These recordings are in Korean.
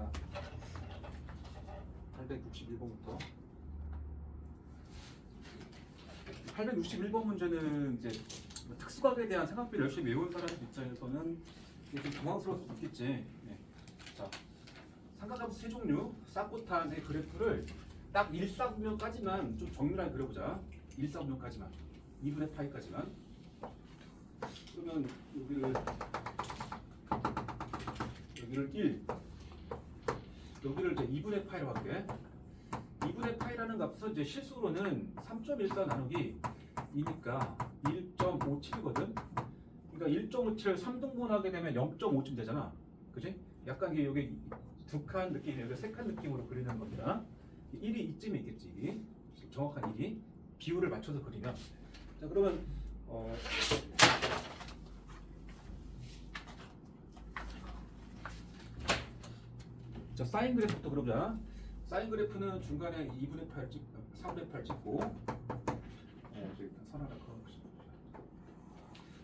자, 861번부터 861번 문제는 이제 특수각에 대한 생각비를 열심히 외운 사람 입장에서는 이게 좀 당황스러울 수도 있겠지. 네. 자, 삼각함수 세 종류 싹고탄의 그래프를 딱 1사분면까지만 좀 정밀하게 그려보자. 1사분면까지만 2분의 파이까지만. 그러면 여기를 1, 여기를 이제 2분의 파이로 할게. 2분의 파이라는 값은 이제 실수로는 3.14 나누기 2니까 1.57이거든. 그러니까 1.57을 3등분하게 되면 0.5쯤 되잖아. 그지? 약간 이게 여기 두 칸 느낌, 여기 세 칸 느낌으로 그리는 겁니다. 1이 이쯤에 있겠지. 정확한 1이. 비율을 맞춰서 그리면. 자, 그러면 자, 사인 그래프부터 그려보자. 사인 그래프는 중간에 2분의 8 찍고 3분의 8 찍고 저기 선 하나 그어봅시다.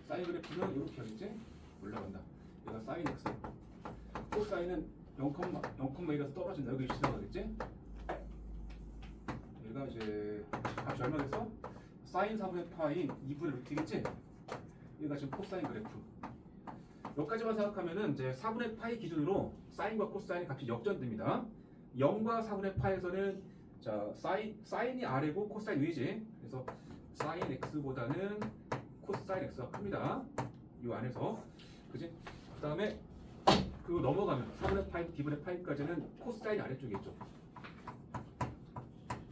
사인 그래프는 이렇게 하겠지? 올라간다. 얘가 사인 x. 코사인은 0,1에서 떨어진다. 여기 지나가겠지? 얘가 이제 값이 얼마 됐어? 사인 4분의 파인 2분의 루트겠지? 얘가 지금 코사인 그래프. 여기까지만 생각하면은 이제 4분의 파이 기준으로 사인과 코사인의 값이 역전됩니다. 0과 4분의 파에서는 자 사인이 아래고 코사인 위지. 그래서 사인 x보다는 코사인 x가 큽니다. 이 안에서, 그지? 그다음에 그거 넘어가면 4분의 파이, d분의 파이까지는 코사인 아래쪽에 있죠.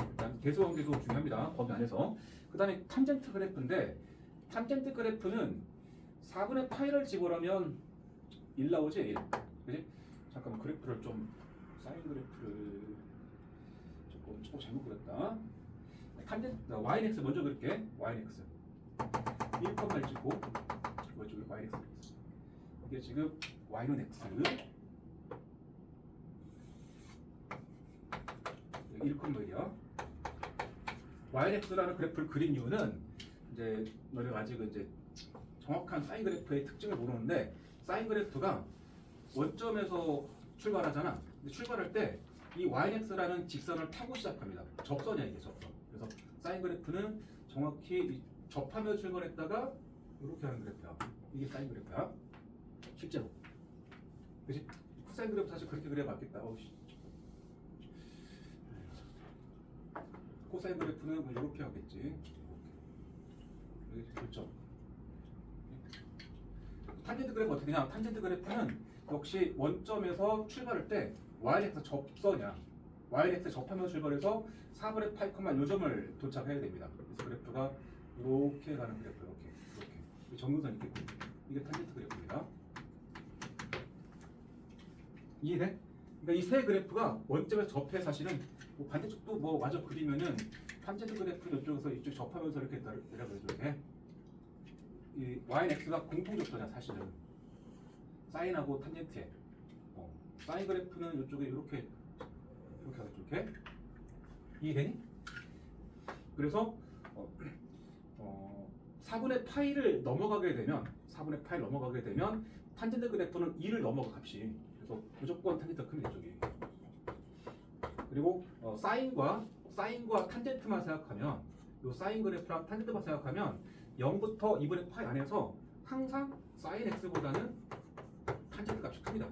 일단 대소관계도 중요합니다. 범위 안에서. 그다음에 탄젠트 그래프인데 탄젠트 그래프는 4분의 파이를 집어넣으면 1 나오지? 1. 그지? 잠깐만 그래프를 좀 사인 그래프를 조금 잘못 그렸다. 탄젠트 yx 먼저 그릴게. yx 1,1 찍고 이쪽에 yx 이게 지금 y는 x 1,1이야. yx라는 그래프를 그린 이유는 이제 너희가 아직은 이제 정확한 사인 그래프의 특징을 모르는데 사인 그래프가 원점에서 출발하잖아. 근데 출발할 때 이 yx라는 직선을 타고 시작합니다. 접선이야 이게 접선. 그래서 사인 그래프는 정확히 접하며 출발했다가 이렇게 하는 그래프야. 이게 사인 그래프야. 실제로. 그치? 코사인 그래프 사실 그렇게 그려야 맞겠다. 코사인 그래프는 뭐 이렇게 하겠지. 이렇게 결정. 탄젠트 그래프 어떻게 되냐? 탄젠트 그래프는 역시 원점에서 출발할 때 yx 접선이야. yx 접하면서 출발해서 4분의 파이 컴마 요점을 도착해야 됩니다. 그래서 그래프가 이렇게 가는 그래프, 이렇게 정근선 있겠고, 이게 탄젠트 그래프입니다. 이해돼? 그러니까 이 세 그래프가 원점에서 접해 사실은 뭐 반대쪽도 뭐 마저 그리면은 탄젠트 그래프는 이쪽에서 이쪽 접하면서 이렇게 내려가죠. 이렇게. 이 yx가 공통 접선이야 사실은. 사인하고 탄젠트에. 사인 그래프는 이쪽에 이렇게 하겠죠. 이렇게. 이해되니? 그래서 4분의 파이를 넘어가게 되면 탄젠트 그래프는 2를 넘어가 값이. 그래서 무조건 탄젠트가 큽니다. 이쪽이. 그리고 사인과 탄젠트만 생각하면 이 사인 그래프랑 탄젠트만 생각하면 0부터 2분의 파이 안에서 항상 사인 x보다는 탄젠트 값이 큽니다.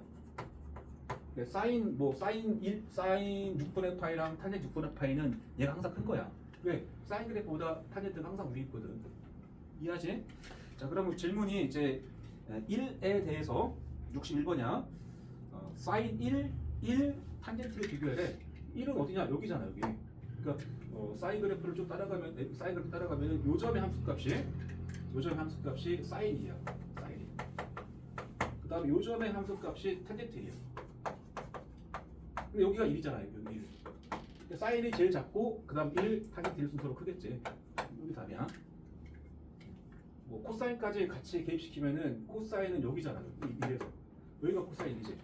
네, 사인 6분의 파이랑 탄젠트 6분의 파이는 얘가 항상 큰 거야. 왜? 사인 그래프보다 탄젠트가 항상 위에 있거든. 이해하지? 자, 그러면 질문이 이제 1에 대해서 61번이야. 사인 1 탄젠트를 비교해. 1은 어디냐? 여기잖아, 여기. 그러니까 사인 그래프를 좀 따라가면 요점의 함수값이 사인 2야. 사인 2. 그다음에 요점의 함수값이 탄젠트 1이야. 근데 여기가 1이잖아요. 여기 1. 사인이 제일 작고 그다음 1 탄젠트 1 순서로 크겠지. 여기 답이야. 뭐 코사인까지 같이 개입시키면은 코사인은 여기잖아. 여기 1에서. 여기가 코사인 1이지.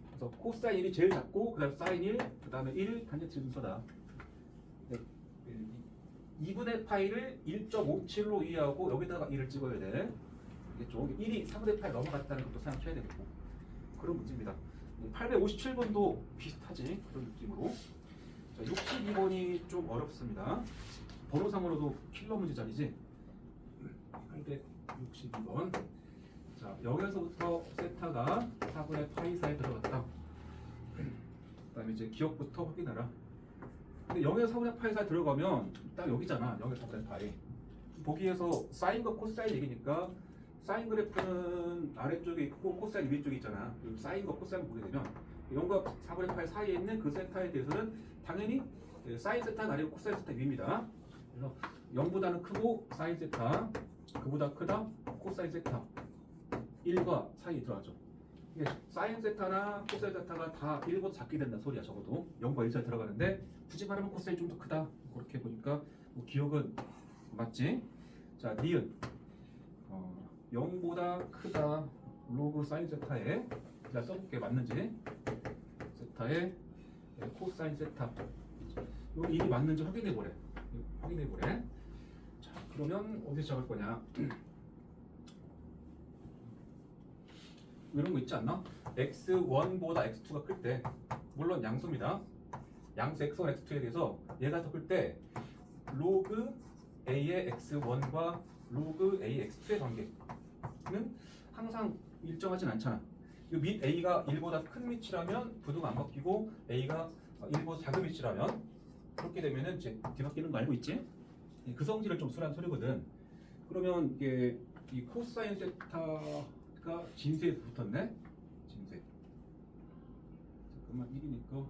그래서 코사인 1이 제일 작고 그다음 사인 1, 그다음에 1 탄젠트 1 순서다. 2분의 파이를 1.57로 이해하고 여기다가 1을 찍어야 돼. 이게 좀 1이 3분의 파이 넘어갔다는 것도 생각해야 되고 그런 문제입니다. 857번도 비슷하지 그런 느낌으로. 자, 62번이 좀 어렵습니다. 번호상으로도 킬러 문제 자리지. 862번. 자, 여기서부터 세타가 4분의 파이 사이에 들어갔다. 그다음에 이제 기억부터 확인하라. 근데 0에서 4분의 파이 사이에 들어가면 딱 여기잖아. 0에서 4분의 파이. 보기에서 사인과 코사인 얘기니까 사인 그래프는 아래쪽에 있고 코사인 위쪽에 있잖아. 사인과 코사인 보게 되면 0과 4분의 파이 사이에 있는 그 세타에 대해서는 당연히 사인 세타가 아니고 코사인 세타 위입니다. 그래서 0보다는 크고 사인 세타, 그보다 크다 코사인 세타 1과 사이에 들어가죠. 사인 세타나 코사인 세타가 다 1보다 작게 된다는 소리야. 적어도 0과 1 사이에 들어가는데 굳이 말하면 코사인이 좀 더 크다. 그렇게 보니까 뭐 기억은 맞지? 자, 니은 0보다 크다 로그 사인 세타에 자 써볼게 맞는지 세타에 코사인 세타 이게 맞는지 확인해보래. 자, 그러면 어디서 시작할 거냐? 이런 거 있지 않나? x1보다 x2가 클 때 물론 양수입니다. 양수 x1, x2에 대해서 얘가 더 클 때 로그 a의 x1과 로그 a의 x2의 관계는 항상 일정하진 않잖아. 이 밑 a가 1보다 큰 밑이라면 부등가 안 바뀌고 a가 1보다 작은 밑이라면 그렇게 되면은 이제 뒤바뀌는 거 알고 있지? 그 성질을 좀 쓰라는 소리거든. 그러면 이게 이 코사인 세타가 진수에서 붙었네. 진수에. 잠깐만 1이니까.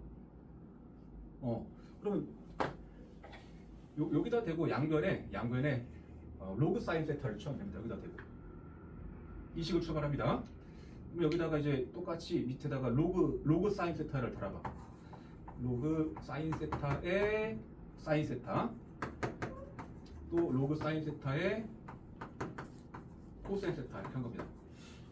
그러면 여기다 대고 양변에 로그 사인 세타를 취하면 됩니다. 여기다 대고 이 식으로 출발합니다. 그럼 여기다가 이제 똑같이 밑에다가 로그 사인 세타를 달아봐. 로그 사인 세타의 사인 세타 또 로그 사인 세타의 코사인 세타 이렇게 한 겁니다.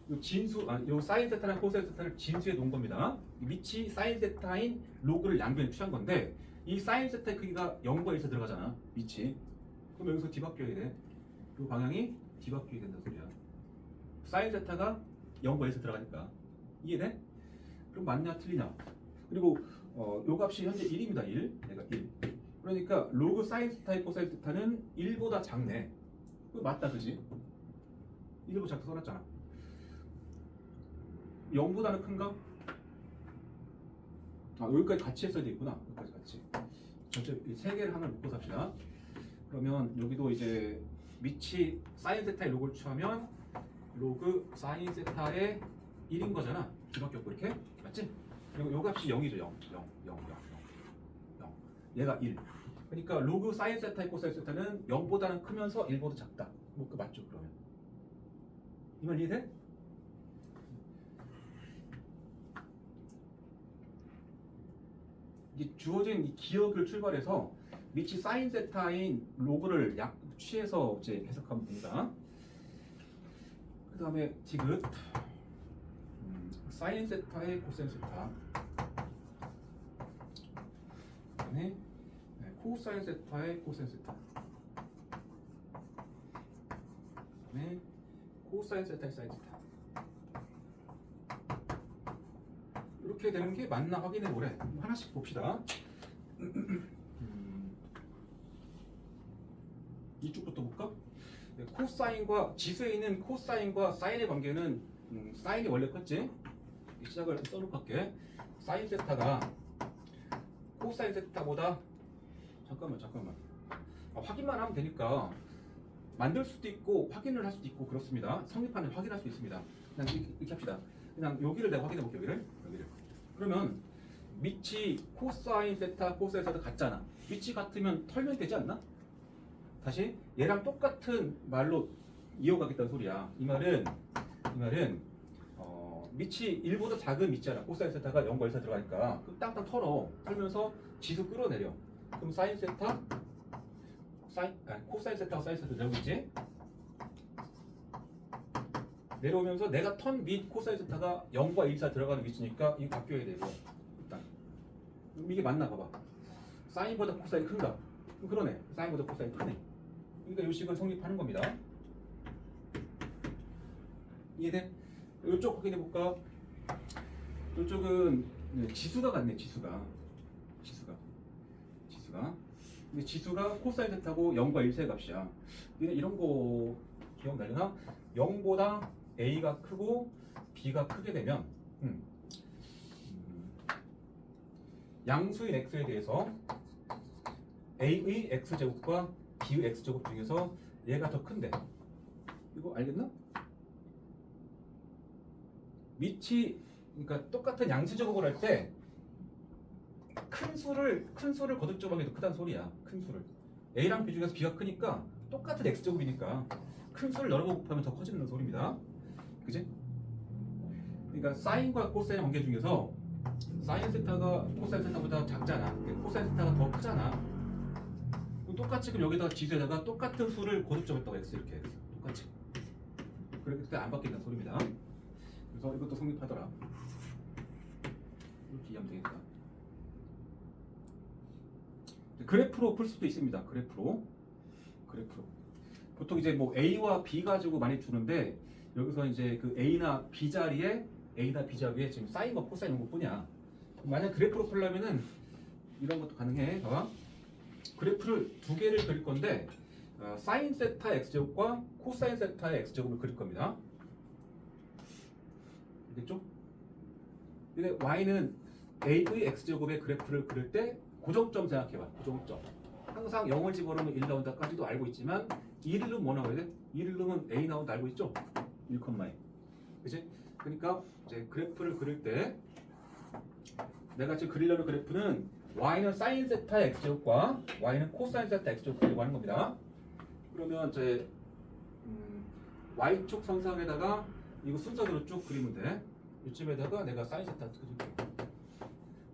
요 사인 세타랑 코사인 세타를 진수에 놓은 겁니다. 밑이 사인 세타인 로그를 양변에 취한 건데 이 사인 세타의 크기가 0과 1에서 들어가잖아. 밑이. 그럼 여기서 뒤바뀌어야 돼. 이 방향이 뒤바뀌어야 된다는 소리야. 사인 세타가 0과 1에서 들어가니까. 이해돼? 그럼 맞냐 틀리냐? 그리고 요 값이 현재 1입니다. 1. 얘가 1. 그러니까 로그 사인 세타의 코사인 세타는 1보다 작네. 그거 맞다, 그지? 1보다 작다 써놨잖아. 0보다는 큰가? 여기까지 같이 했어야 되겠구나. 여기까지 같이. 전체 세 개를 하나 묶고 삽시다. 그러면 여기도 이제 밑이 사인 세타의 로그를 취하면 로그 사인 세타의 1인 거잖아. 뒤바뀌었고 이렇게. 맞지? 그리고 요 값이 0이죠. 0. 얘가 1. 그러니까 로그 사인 세타의 코사인 세타는 0보다는 크면서 1보다 작다. 뭐 그 맞죠, 그러면? 이 말 이해돼? 이 주어진 이 기억을 출발해서 밑이 사인 세타인 로그를 취해서 이제 해석하면 됩니다. 그 다음에 디귿 사인 세타의 코사인 세타 그다음에 코사인 세타의 코사인 세타 그다음에 코사인 세타의 사인 세타 이렇게 되는 게 맞나 확인해 보래. 하나씩 봅시다. 이쪽부터 볼까? 코사인과 지수에 있는 코사인과 사인의 관계는 사인이 원래 컸지? 시작을 써놓고 할게. 사인 세타가 코사인 세타보다 잠깐만 확인만 하면 되니까 만들 수도 있고 확인을 할 수도 있고 그렇습니다. 성립하는 확인할 수 있습니다. 그냥 이렇게 합시다. 그냥 여기를 내가 확인해 볼게요. 여기를. 그러면 밑이 코사인 세타, 코사인 세타 같잖아. 밑이 같으면 털면 되지 않나? 다시 얘랑 똑같은 말로 이어가겠다는 소리야. 이 말은 밑이 1보다 작은 밑이잖아. 코사인 세타가 0과 1사 들어가니까 그럼 땅땅 털면서 지수 끌어내려. 그럼 사인 세타, 코사인 세타와 사인 세타 내려오겠지? 내려오면서 내가 턴 밑 코사인 세타가 0과 1사 들어가는 위치니까 이거 바뀌어야 되고 일단 이게 맞나 봐봐. 사인보다 코사인 큰가? 그러네. 사인보다 코사인 크네. 그러니까 이 식은 성립하는 겁니다. 이해돼? 이쪽 확인해 볼까? 이쪽은 네, 지수가 같네. 지수가. 근데 지수가 코사인 세타고 0과 1 사이 값이야. 이런 거 기억나려나? 0보다 a가 크고 b가 크게 되면 양수인 x에 대해서 a의 x제곱과 b의 x제곱 중에서 얘가 더 큰데 이거 알겠나? 밑이 그러니까 똑같은 양수제곱을 할 때 큰 수를 거듭점하기 더 크다는 소리야. 큰 수를 a랑 b 중에서 b가 크니까 똑같은 x제곱이니까 큰 수를 여러 번 곱하면 더 커지는 소리입니다. 그지? 그러니까 사인과 코사인 관계 중에서 사인 세타가 코사인 세타보다 작잖아. 코사인 세타가 더 크잖아. 그럼 똑같이 그럼 여기다가 지수에다가 똑같은 수를 거듭점했다고 x 이렇게 해서 똑같이. 그렇기 때문에 안 바뀐다는 소리입니다. 그래서 이것도 성립하더라. 이렇게 이해하면 되겠다. 그래프로 풀 수도 있습니다. 그래프로. 보통 이제 뭐 A와 B 가지고 많이 주는데 여기서 이제 그 A나 B 자리에 지금 사인과 코사인 이런 것뿐이야. 만약 그래프로 풀려면은 이런 것도 가능해. 봐봐. 그래프를 두 개를 그릴 건데 사인 세타 x제곱과 코사인 세타의 x제곱을 그릴 겁니다. 알겠죠? 근데 y는 a의 x제곱의 그래프를 그릴 때 고정점 생각해봐. 고정점. 항상 0을 집어넣으면 1 나온다까지도 알고 있지만 1은 뭐 나와야 돼? 1은 a 나온다 알고 있죠? 1,2. 그치? 그러니까 이제 그래프를 그릴 때 내가 지금 그리려는 그래프는 y는 사인 세타 x제곱과 y는 코사인 세타 x제곱 그리고 하는 겁니다. 그러면 이제 y축 선상에다가 이거 순서대로 쭉 그리면 돼. 이쯤에다가 내가 사인 세타 그릴게.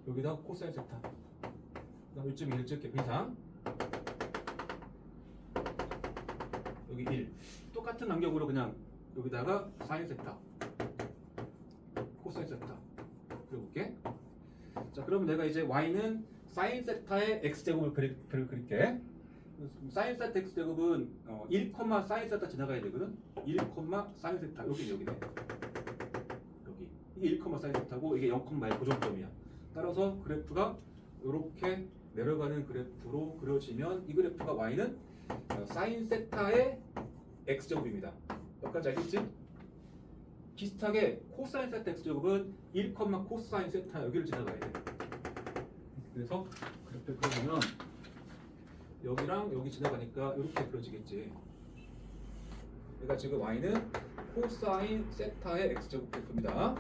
여기다가 코사인 세타. 그다음 이쯤에 1 찍게 비상. 여기 1. 똑같은 간격으로 그냥 여기다가 사인 세타, 코사인 세타 그려볼게. 자, 그러면 내가 이제 y는 사인 세타의 x제곱을 그릴게. 사인 세타 x제곱은 1, 사인 세타 지나가야 되거든. 1, 사인 세타 여기네. 여기 이게 1, 사인 세타고 이게 0,1 고정점이야. 따라서 그래프가 이렇게 내려가는 그래프로 그려지면 이 그래프가 y는 사인 세타의 x제곱입니다. 여기까지 알겠지? 비슷하게 코사인 세타 x제곱은 1, 코사인 세타 여기를 지나가야 돼. 그래서 그래프 그려보면 여기랑 여기 지나가니까 이렇게 그려지겠지. 그러니까 지금 y는 코사인 세타의 x제곱 그래프입니다.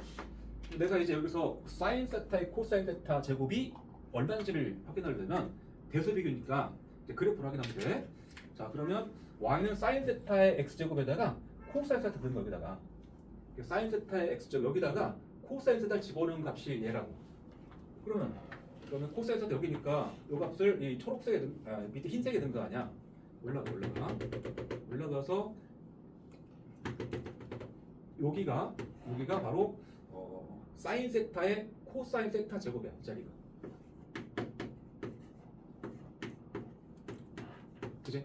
내가 이제 여기서 사인 세타의 코사인 세타 제곱이 얼마인지를 확인하려면 대소비교니까 그래프를 확인하면 돼. 자, 그러면 y는 사인 세타의 x제곱에다가 코사인 세타 그린 거 여기다가 사인 세타의 x제곱 여기다가 코사인 세타를 집어넣은 값이 얘라고. 그러면 코사인 세타 여기니까 이 값을 이 초록색에 밑에 흰색에 든 거 아니야? 올라가서 여기가 바로 사인 세타의 코사인 세타 제곱이야. 이 자리가. 그치?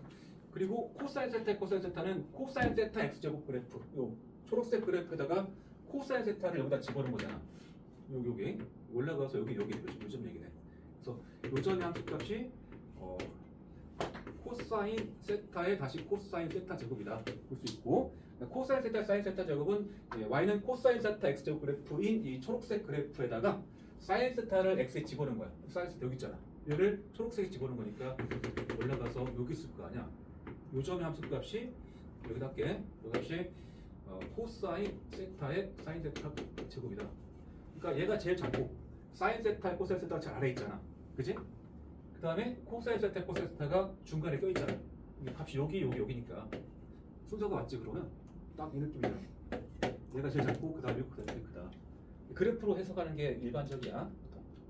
그리고 코사인 세타, 코사인 세타는 코사인 세타 x제곱 그래프. 요 초록색 그래프에다가 코사인 세타를 여기다 집어넣은 거잖아. 여기 올라가서 여기 요점 얘기네. 그래서 요점의 함수값이 코사인 세타의 다시 코사인 세타 제곱이다 볼 수 있고, 코사인 세타 사인 세타 제곱은 y는 코사인 세타 x제곱 그래프인 이 초록색 그래프에다가 사인 세타를 x에 집어넣은 거야. 사인 세타 여기 있잖아. 얘를 초록색에 집어넣은 거니까 올라가서 여기 있을 거 아니야. 요점의 함수값이 여기다 할게. 이 값이 코사인 세타의 사인 세타 제곱이다. 그러니까 얘가 제일 작고 사인 세타, 코사인 세타가 잘 아래 있잖아. 그지? 그 다음에 코사인 세타, 코사인 세타가 중간에 껴있잖아. 이게 값이 여기니까 순서가 맞지? 그러면 딱 이 느낌이야. 얘가 제일 작고 그 다음에 제일 크다. 그래프로 해석하는 게 일반적이야.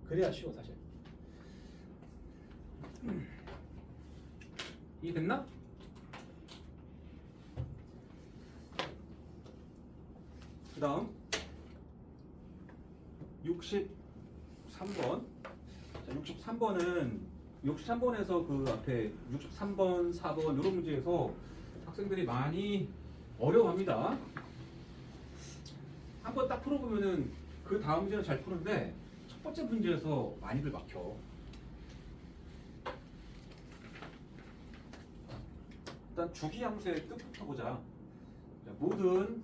그래야 쉬워 사실. 이해됐나? 그 다음 63번. 자, 63번에서 그 앞에 63번, 4번 이런 문제에서 학생들이 많이 어려워합니다. 한번 딱 풀어보면은 그 다음 문제는 잘 푸는데 첫 번째 문제에서 많이들 막혀. 일단 주기함수의 뜻부터 보자. 자, 모든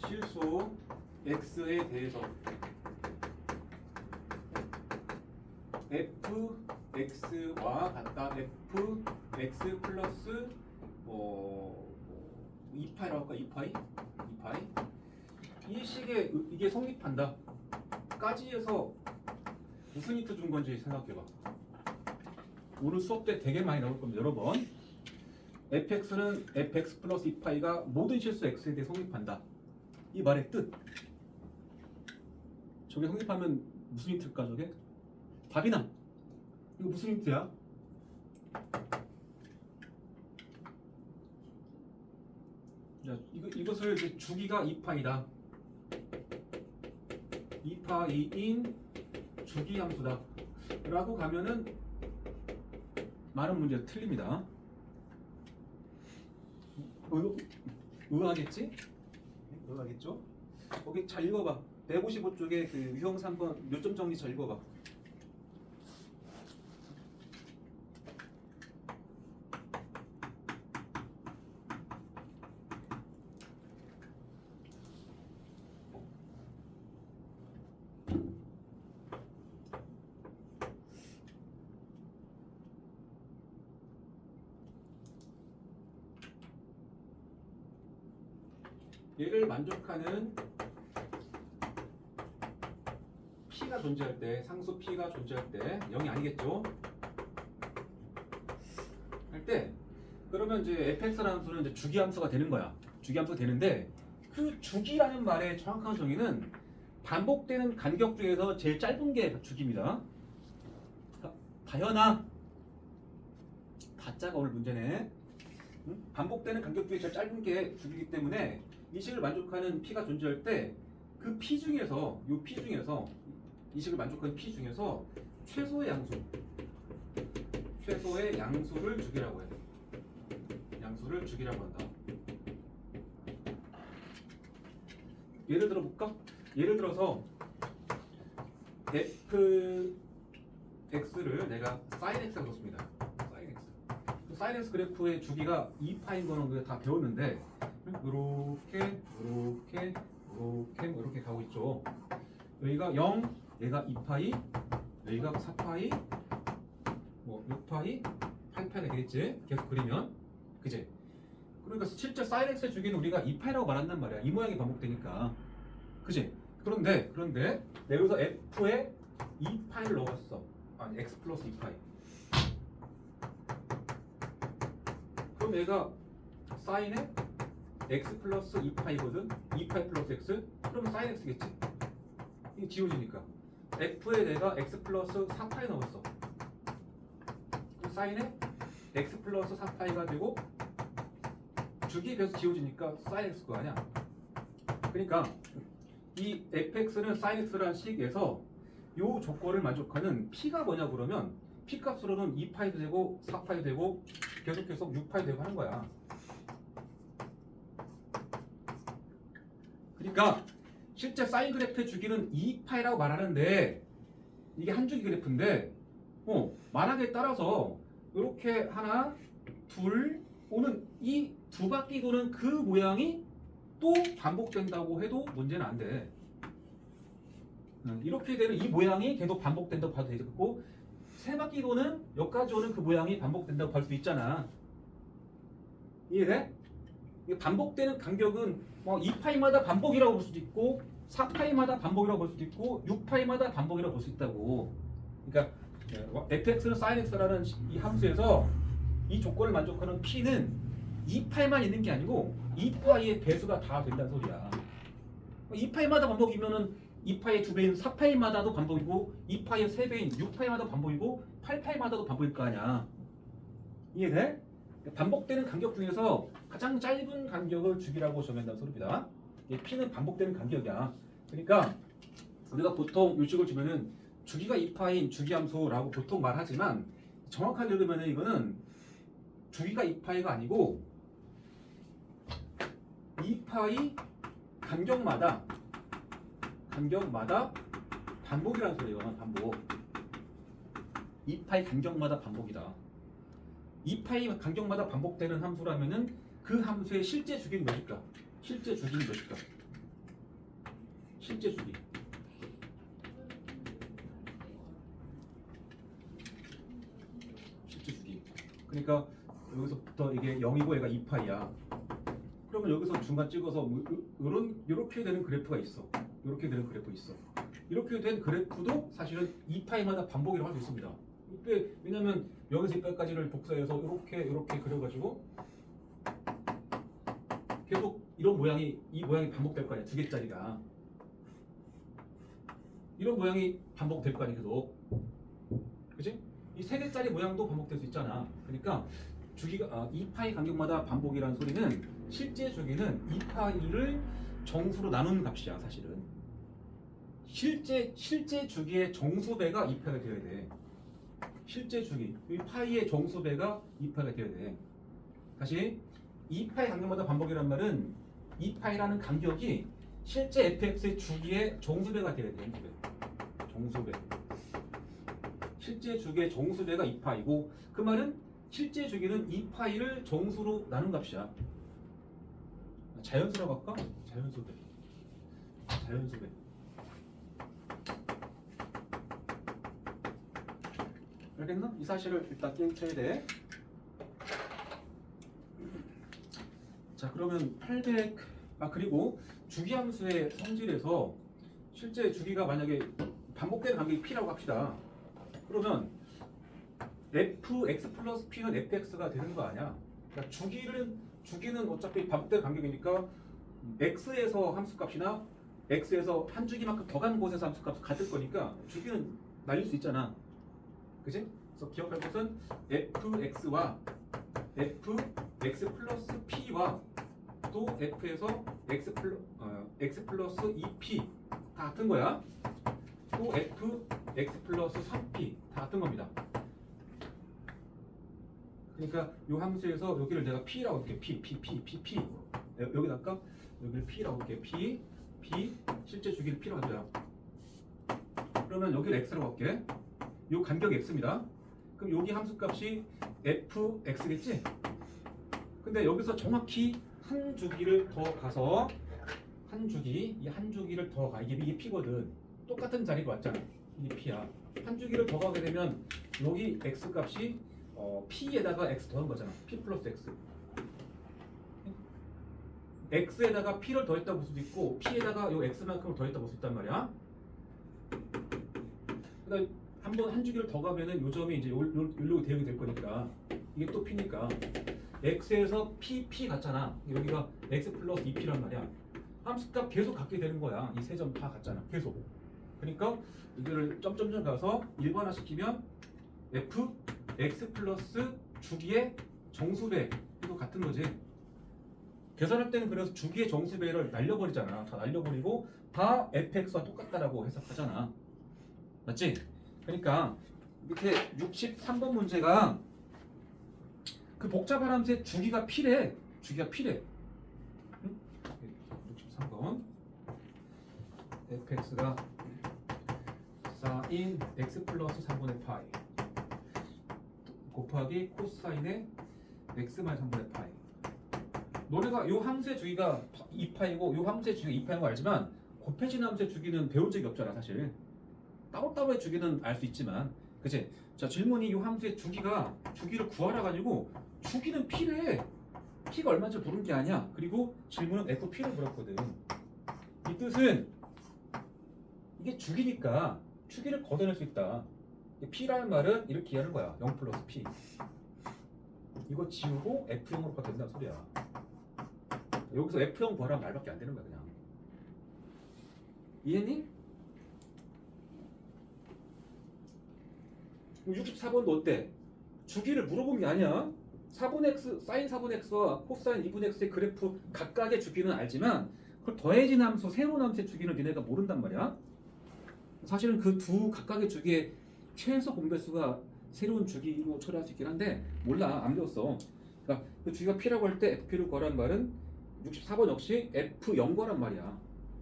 실수 x에 대해서 fx와 같다. fx 플러스 2파이라고 할까? 2파이? 이 식에 이게 성립한다. 까지에서 무슨 힌트 준 건지 생각해봐. 오늘 수업 때 되게 많이 나올 겁니다. 여러 번. fx는 fx 플러스 2파이가 모든 실수 x에 대해 성립한다. 이 말의 뜻. 저게 성립하면 무슨 힌트일까 저게? 답이나. 이거 무슨 힌트야? 자, 이것을 이제 주기가 2파이다. 2파이인 주기함수다. 라고 가면은 많은 문제가 틀립니다. 의아하겠지? 의아하겠죠? 거기 잘 읽어봐. 155쪽에 그 유형 3번 요점 정리 잘 읽어봐. 얘를 만족하는 P가 존재할 때, 상수 P가 존재할 때 0이 아니겠죠? 할 때 그러면 이제 fx라는 수는 이제 주기함수가 되는 거야. 주기함수가 되는데 그 주기라는 말의 정확한 정의는 반복되는 간격 중에서 제일 짧은 게 주기입니다. 다현아, 다짜가 오늘 문제네. 반복되는 간격 중에 제일 짧은 게 주기이기 때문에 이 식을 만족하는 P가 존재할 때 그 P 중에서 이 식을 만족하는 P 중에서 최소의 양수를 주기라고 해. 양수를 주기라고 한다. 예를 들어 볼까? 예를 들어서 fx를 내가 sin x라고 썼습니다. sin x. sin x 그래프의 주기가 2파인 거는 우리가 다 배웠는데 이렇게 가고 있죠. 여기가 0, 얘가 2파이, 여기가 4파이, 6파이, 8파이가 되겠지? 계속 그리면, 그지? 그러니까 실제 sin x의 주기는 우리가 2파이라고 말한단 말이야. 이 모양이 반복되니까, 그지? 그런데 내가 여기서 f에 2파이를 넣어봤어. 아니 x 플러스 2파이. 그럼 얘가 sin에 x 플러스 2파이거든. 2파이 플러스 x. 그러면 sin x겠지? 이게 지워지니까. f에 내가 x 플러스 4파이 넣었어. sin에 x 플러스 4파이가 되고 주기에 비해서 지워지니까 sin x가 아니야. 그러니까 이 fx는 sin x라는 식에서 요 조건을 만족하는 p가 뭐냐 그러면 p 값으로는 2파이도 되고 4파이도 되고 계속해서 6파이도 되고 하는 거야. 그러니까 실제 사인 그래프의 주기는 2파이라고 말하는데 이게 한 주기 그래프인데 말하기에 따라서 이렇게 하나, 둘 오는 이 두 바퀴 도는 그 모양이 또 반복된다고 해도 문제는 안 돼. 이렇게 되는 이 모양이 계속 반복된다고 봐도 되겠고 세 바퀴 도는 여기까지 오는 그 모양이 반복된다고 볼 수 있잖아. 이해돼? 반복되는 간격은 2파이마다 반복이라고 볼 수도 있고 4파이마다 반복이라고 볼 수도 있고 6파이마다 반복이라고 볼 수 있다고. 그러니까 fx는 sin x라는 이 함수에서 이 조건을 만족하는 p는 2파이만 있는 게 아니고 2파이의 배수가 다 된다는 소리야. 2파이마다 반복이면은 2파이의 2배인 4파이마다도 반복이고 2파이의 3배인 6파이마다 반복이고 8파이마다도 반복일 거 아니야. 이해돼? 반복되는 간격 중에서 가장 짧은 간격을 주기라고 정한다는 소리입니다. p는 반복되는 간격이야. 그러니까 우리가 보통 요식을 주면은 주기가 2파인 주기함수라고 보통 말하지만 정확하게 읽으면 이거는 주기가 2파이가 아니고 2파이 간격마다 간격마다 반복이라는 소리예요. 반복. 2파이 간격마다 반복이다. 2파이 간격마다 반복되는 함수라면은 그 함수의 실제 주기는 몇일까? 실제 주기는 몇일까? 실제 주기. 실제 주기. 그러니까 여기서부터 이게 0이고 얘가 2파이야. 그러면 여기서 중간 찍어서 뭐 이렇게 되는 그래프가 있어. 이렇게 되는 그래프 있어. 이렇게 된 그래프도 사실은 2파이마다 반복이라고 할 수 있습니다. 왜냐면 여기서 여기까지를 복사해서 이렇게 그려가지고 계속 이런 모양이 이 모양이 반복될 거 아니야. 2개짜리가 이런 모양이 반복될 거 아니야. 계속. 그치? 이 3개짜리 모양도 반복될 수 있잖아. 그러니까 주기가 2파이 간격마다 반복이라는 소리는 실제 주기는 2파이를 정수로 나눈 값이야. 사실은 실제 주기의 정수배가 2파이가 되어야 돼. 실제 주기, 이 파이의 정수배가 2파이가 되어야 돼. 다시 2파이 간격마다 반복이란 말은 2파이라는 간격이 실제 fx의 주기의 정수배가 되어야 돼. 정수배. 실제 주기의 정수배가 2파이고 그 말은 실제 주기는 2파이를 정수로 나눈 값이야. 자연수라고 할까? 자연수배. 자연수배. 알겠나? 이 사실을 일단 깨우쳐야 돼. 자, 그러면 800 그리고 주기함수의 성질에서 실제 주기가 만약에 반복되는 간격이 p라고 합시다. 그러면 fx 플러스 p는 fx가 되는 거 아니야? 그러니까 주기는 어차피 반복되는 간격이니까 x에서 함수값이나 x에서 한 주기만큼 더 간 곳에서 함수값이 같을 거니까 주기는 날릴 수 있잖아. 그치? 그래서 기억할 것은 fx와 fx 플러스 p와 또 f에서 x 플러스 2p 다 같은 거야. 또 fx 플러스 3p 다 같은 겁니다. 그러니까 이 함수에서 여기를 내가 p라고 할게. p 여기다가 여기를 p라고 할게. p 실제 주기를 p라고 할 거야. 그러면 여기를 x라고 할게. 요 간격이 x입니다. 그럼 여기 함수값이 fx겠지? 근데 여기서 정확히 한 주기를 더 가서 이 한 주기를 더 가. 이게 p거든. 똑같은 자리로 왔잖아. 이게 p야. 한 주기를 더 가게 되면 여기 x값이 p에다가 x 더한 거잖아. p 플러스 x. x에다가 p를 더했다고 볼 수도 있고 p에다가 요 x만큼을 더했다고 볼 수 있단 말이야. 그다음 한 주기를 더 가면은 요 점이 이제 여기로 대응이 될 거니까 이게 또 p니까 x에서 p 같잖아. 여기가 x 플러스 2p란 말이야. 함수값 계속 갖게 되는 거야. 이 세 점 다 같잖아. 계속. 그러니까 이거를 점점점 가서 일반화시키면 f x 플러스 주기의 정수배 이거 같은 거지. 계산할 때는 그래서 주기의 정수배를 날려버리잖아. 다 날려버리고 다 fx와 똑같다라고 해석하잖아. 맞지? 그러니까 밑에 63번 문제가 그 복잡한 함수의 주기가 p래. 주기가 p래. 응? 63번 fx가 4인 x 플러스 3분의 파이 곱하기 코사인의 x 마이너스 3분의 파이. 너네가 요 함수의 주기가 2파이고 요 함수의 주기가 2파이인 거 알지만 곱해진 함수의 주기는 배운 적이 없잖아. 사실 따로따로의 주기는 알 수 있지만 그치? 자, 질문이 요 함수의 주기를 구하라 가지고 주기는 p래. p가 얼마인지 모르는 게 아니야. 그리고 질문은 fp를 물었거든. 이 뜻은 이게 주기니까 주기를 걷어낼 수 있다. p라는 말은 이렇게 이해하는 거야. 0 플러스 p. 이거 지우고 f0으로 바꿔된다는 소리야. 여기서 f0 구하라는 말밖에 안 되는 거야. 그냥. 이해했니? 64번도 어때? 주기를 물어본 게 아니야. 4분의 x, 사인 4분의 x와 코사인 2분의 x의 그래프 각각의 주기는 알지만 그걸 더해진 함수, 새로운 함수의 주기는 니네가 모른단 말이야. 사실은 그 두 각각의 주기의 최소 공배수가 새로운 주기로 처리할 수 있긴 한데 몰라. 안 배웠어. 그러니까 그 주기가 p라고 할 때 fp를 구하라는 말은 64번 역시 f0 거란 말이야.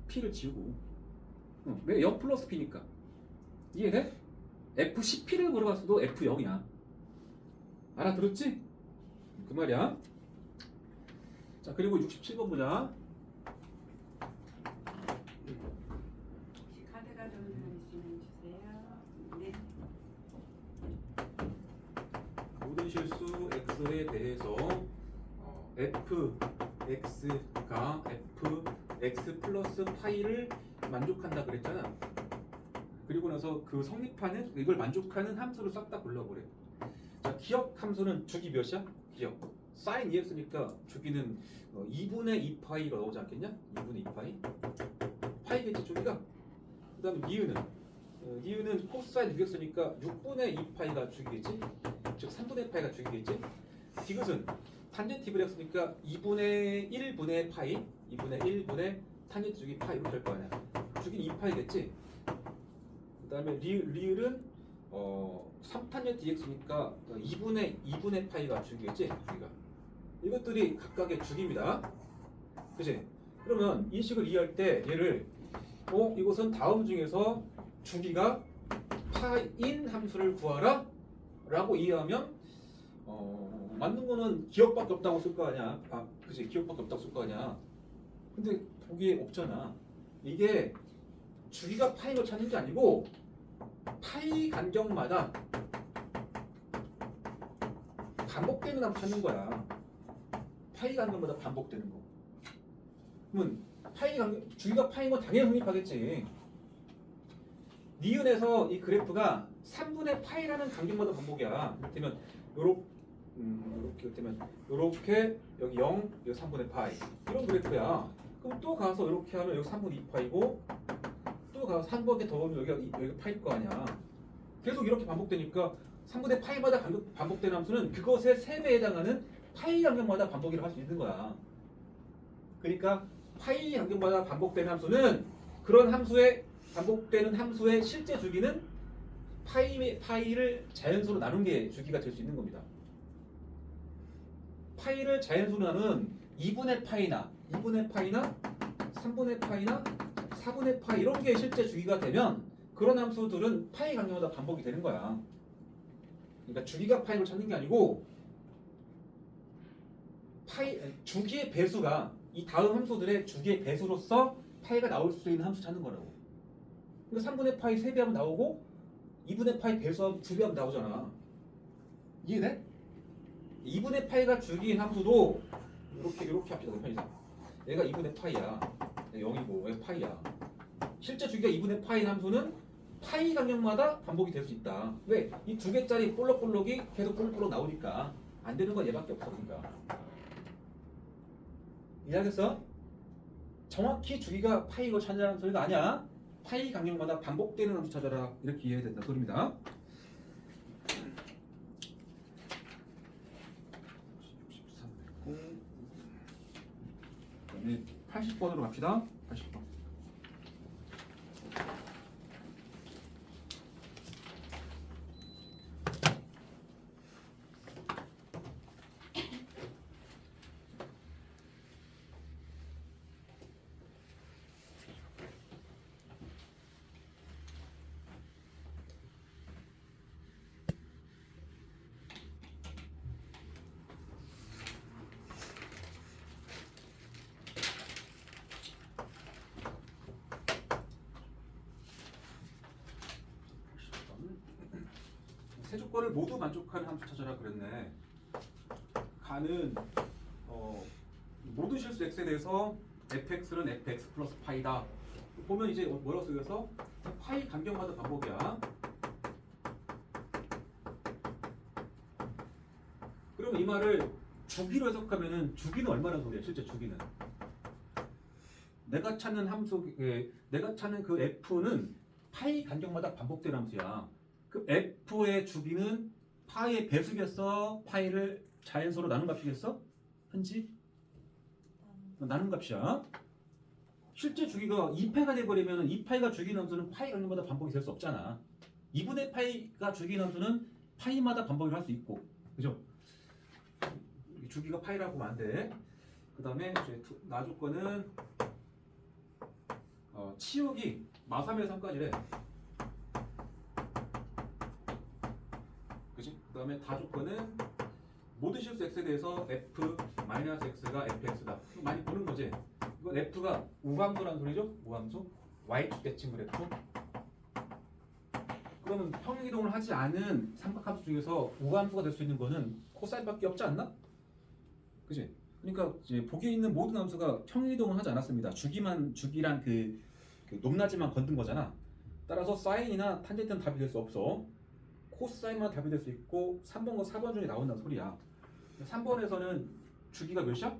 p를 지우고. 왜 0 플러스 P니까. 이해돼? F10P를 물어봤어도 F0이야. 알아들었지? 그 말이야. 자, 그리고 67번 보자. 혹시 카드 가져온 사람 있으면 주세요. 네. 모든 실수 x에 대해서 fx가 fx 플러스 파이를 만족한다 그랬잖아. 그리고 나서 그 성립하는 이걸 만족하는 함수를 싹 다 골라보래. 자, 기억 함수는 주기 몇이야? 기억 sin 2x니까 주기는 2분의 2파이가 나오지 않겠냐? 2분의 2파이 파이겠지 주기가. 그 다음에 니은은 코사인 6x니까 6분의 2파이가 주기겠지? 즉 3분의 파이가 주기겠지? 디귿은 탄젠트 2분의 x니까 2분의 1분의 파이 2분의 1분의 탄젠트 주기 파이 이렇게 할 거 아니야. 주기는 2파이겠지? 그 다음에 리을은 3탄젠트 dx니까 2분의 파이가 주기겠지? 주기가. 이것들이 각각의 주기입니다. 그치? 그러면 이 식을 이해할 때 얘를 이것은 다음 중에서 주기가 파인 함수를 구하라 라고 이해하면 맞는 거는 기억밖에 없다고 쓸 거 아니야. 그치? 기억밖에 없다고 쓸 거 아니야. 근데 거기에 없잖아. 이게 주기가 파인 걸 찾는 게 아니고 파이 간격마다 반복되는 함수 찾는 거야. 파이 간격마다 반복되는 거. 그러면 파이 간격, 주기가 파인 건 당연히 성립하겠지. 니은에서 이 그래프가 3분의 파이라는 간격마다 반복이야. 되면 요렇게 되면 요렇게 여기 0, 여기 3분의 파이 이런 그래프야. 그럼 또 가서 이렇게 하면 여기 3분의 2파이고 또 가서 3번에 더 오면 여기 파일 거 아니야. 계속 이렇게 반복되니까 3분의 파이마다 반복되는 함수는 그것의 3배에 해당하는 파이 간격마다 반복이라고 할 수 있는 거야. 그러니까 파이 간격마다 반복되는 함수는 그런 함수의 반복되는 함수의 실제 주기는 파이를 자연수로 나눈 게 주기가 될 수 있는 겁니다. 파이를 자연수로 나눈 2분의 파이나 3분의 파이나 4분의 파이 이런 게 실제 주기가 되면 그런 함수들은 파이 간격마다 반복이 되는 거야. 그러니까 주기가 파이를 찾는 게 아니고 주기의 배수가 이 다음 함수들의 주기의 배수로서 파이가 나올 수 있는 함수 찾는 거라고. 그러니까 3분의 파이 3배하면 나오고 2분의 파이 배수하면 2배하면 나오잖아. 이해돼? 2분의 파이가 주기인 함수도 이렇게 합시다. 편의상. 얘가 2분의 파이야. 0이고 얘가 파이야. 실제 주기가 2분의 파이인 함수는 파이 간격마다 반복이 될 수 있다. 왜? 이 2개짜리 볼록볼록이 계속 볼록볼록 나오니까 안 되는 건 얘밖에 없어. 그러니까. 이해하겠어? 정확히 주기가 파이고 찾아라는 소리가 아니야. 파이 간격마다 반복되는 함수 찾아라. 이렇게 이해해야 된다 소리입니다. 63 그다음에 80번으로 갑시다. 80번. 세 조건을 모두 만족하는 함수 찾아라 그랬네. 가는 모든 실수 x에 대해서 fx는 fx 플러스 파이다. 보면 이제 뭐라고 쓰여서 파이 간격마다 반복이야. 그럼 이 말을 주기로 해석하면은 주기는 얼마나 소리야? 실제 주기는 내가 찾는 내가 찾는 그 f는 파이 간격마다 반복되는 함수야. 그 f의 주기는 파이의 배수겠어? 파이를 자연수로 나눈 값이겠어? 현지? 나눈 값이야. 실제 주기가 2파이가 돼버리면 2파이가 주기는 함수는 파이 간격마다 반복이 될 수 없잖아. 2분의 파이가 주기는 함수는 파이마다 반복을 할 수 있고, 그죠? 주기가 파이라고 하면 안 돼. 그 다음에 나 조건은 치역이 마삼에서 3까지래. 그치? 그 다음에 다 조건은 모든 실수 x에 대해서 f 마이너스 x가 fx다. 이거 많이 보는 거지. 이건 f가 우함수라는 소리죠? 우함수. y축 대칭 그래프. 그러면 평행이동을 하지 않은 삼각함수 중에서 우함수가 될 수 있는 거는 코사인밖에 없지 않나? 그치? 그러니까 이제 보기에 있는 모든 함수가 평행이동을 하지 않았습니다. 주기란 그 높낮이만 건든 거잖아. 따라서 사인이나 탄젠트는 답이 될 수 없어. 코사인만 답이 될 수 있고 3번과 4번 중에 나온다는 소리야. 3번에서는 주기가 몇이야?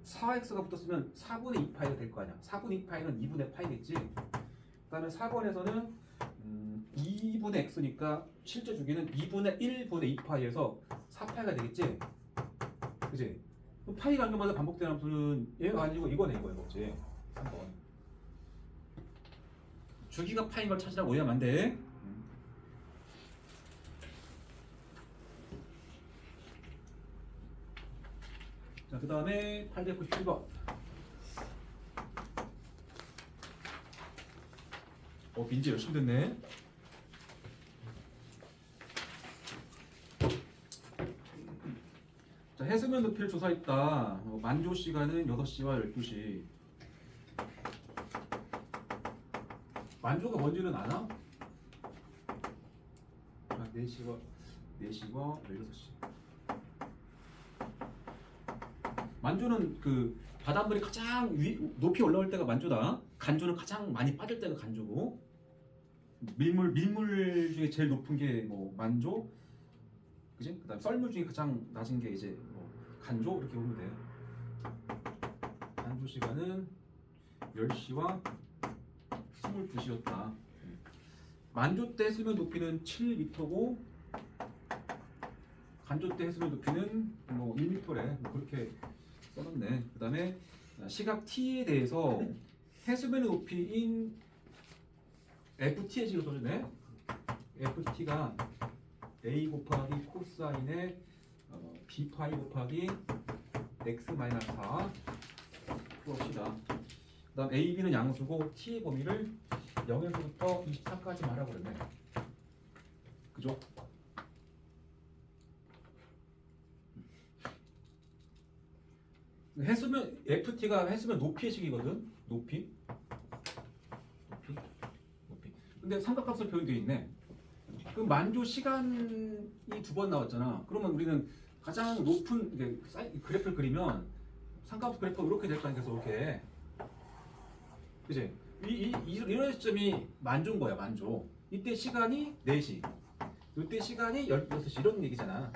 4x가 붙었으면 4분의 2파이가 될 거 아니야. 4분의 2파이는 2분의 파이겠지. 그 다음에 4번에서는 2분의 x니까 실제 주기는 2분의 1분의 2파이에서 4파이가 되겠지. 그치? 그럼 파이 간격마다 반복되는 함수는 얘가 아니고 이거네, 이거지. 3번. 주기가 파인 걸 찾으라고 오해하면 안 돼. 자, 그 다음에 897번. 민지 열심히 됐네. 자, 해수면 높이를 조사했다. 만조 시간은 6시와 12시. 만조가 뭔지는 아나? 자, 4시와 16시. 만조는 그 바닷물이 가장 높이 올라올 때가 만조다. 간조는 가장 많이 빠질 때가 간조고. 밀물 중에 제일 높은 게 뭐 만조, 그지? 그다음 썰물 중에 가장 낮은 게 이제 뭐 간조 이렇게 보면 돼. 간조 시간은 10시와 22시였다. 만조 때 수면 높이는 7m고 간조 때 수면 높이는 뭐 1m래. 뭐 그렇게 써놨네. 그다음에 시각 t에 대해서 해수면의 높이인 ft의 식을 써주네. ft가 a 곱하기 코사인의 b파이 곱하기 x 마이너스 4 그것이다. 그다음 a, b는 양수고 t의 범위를 0에서부터 24까지 말하고 그랬네. 그죠? 해수면 ft가 해수면 높이의 식이거든. 높이. 근데 삼각함수로 표현되어 있네. 그럼 만조 시간이 2번 나왔잖아. 그러면 우리는 가장 높은 그래프를 그리면 삼각함수 그래프가 이렇게 될 거 아니야. 계속 이렇게. 그치? 이런 시점이 만조인 거야. 만조. 이때 시간이 4시. 이때 시간이 16시. 이런 얘기잖아.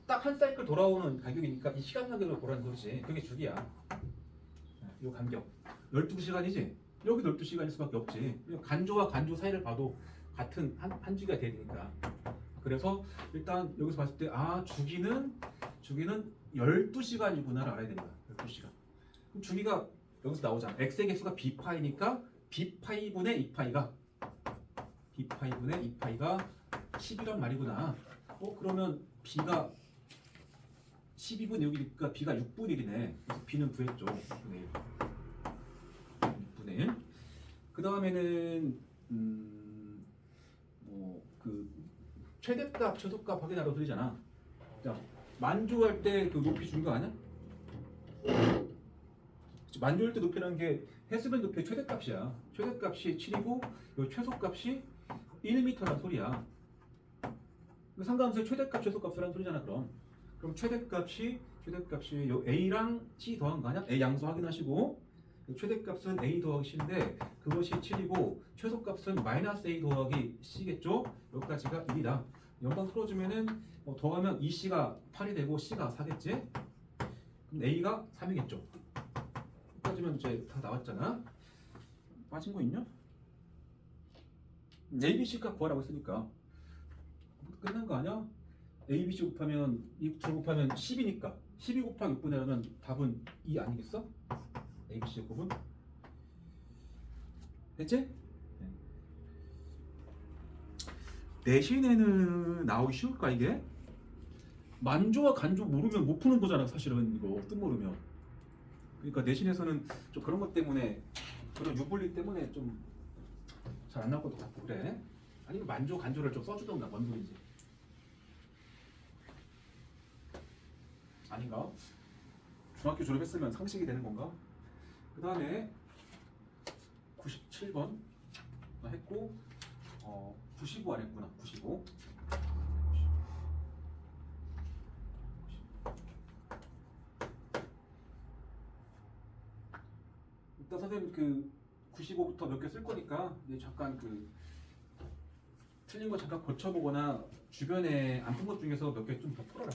딱 한 사이클 돌아오는 간격이니까 이 시간 간격을 보라는 거지. 그게 주기야. 이 간격. 12시간이지? 여기도 12시간일 수밖에 없지. 간조와 간조 사이를 봐도 같은 한 주기가 돼야 되니까. 그래서 일단 여기서 봤을 때 주기는 12시간이구나를 알아야 된다. 12시간. 그럼 주기가 여기서 나오잖아. x의 개수가 b파이니까 b파이분의 2파이가 10이란 말이구나. 그러면 b가 12분의 6이니까 b가 6분의 1이네. 그래서 b는 구했죠. 6분의 1. 6분의 1. 그 다음에는 그 최대값, 최소값 확인하라고 소리잖아. 자, 만조할 때 그 높이 준 거 아니야? 만조할 때 높이라는 게 해수면 높이의 최대값이야. 최대값이 7이고 요 최소값이 1m란 소리야. 상가함수의 최대값, 최소값이라는 소리잖아. 그럼 최대값이 요 a랑 c 더한 거 아니야? a 양수 확인하시고 최대값은 a 더하기 c인데 그것이 7이고 최소값은 마이너스 a 더하기 c겠죠? 여기까지가 1이다. 영상 풀어주면은 더하면 2c가 8이 되고 c가 4겠지? 그럼 a가 3이겠죠? 여기까지면 이제 다 나왔잖아. 빠진 거 있냐? a, b, c 값 구하라고 했으니까 끝난 거 아니야? a, b, c 곱하면 2 곱하면 10이니까 12 곱하기 6분의 1은 답은 2 아니겠어? a, b, c 곱은 됐지? 내신에는 나오기 쉬울까 이게? 만조와 간조 모르면 못 푸는 거잖아 사실은. 이거 뜻 모르면. 그러니까 내신에서는 좀 그런 것 때문에 그런 유불리 때문에 좀 잘 안 나올 것도 같고 그래. 아니면 만조 간조를 좀 써주던가 뭔 소리인지. 아닌가? 중학교 졸업했으면 상식이 되는 건가? 그 다음에 97번 했고 95 안 했구나. 95. 일단 선생님 그 95부터 몇 개 쓸 거니까 이제 잠깐 그 틀린 거 잠깐 고쳐보거나 주변에 안 푼 것 중에서 몇 개 좀 더 풀어라.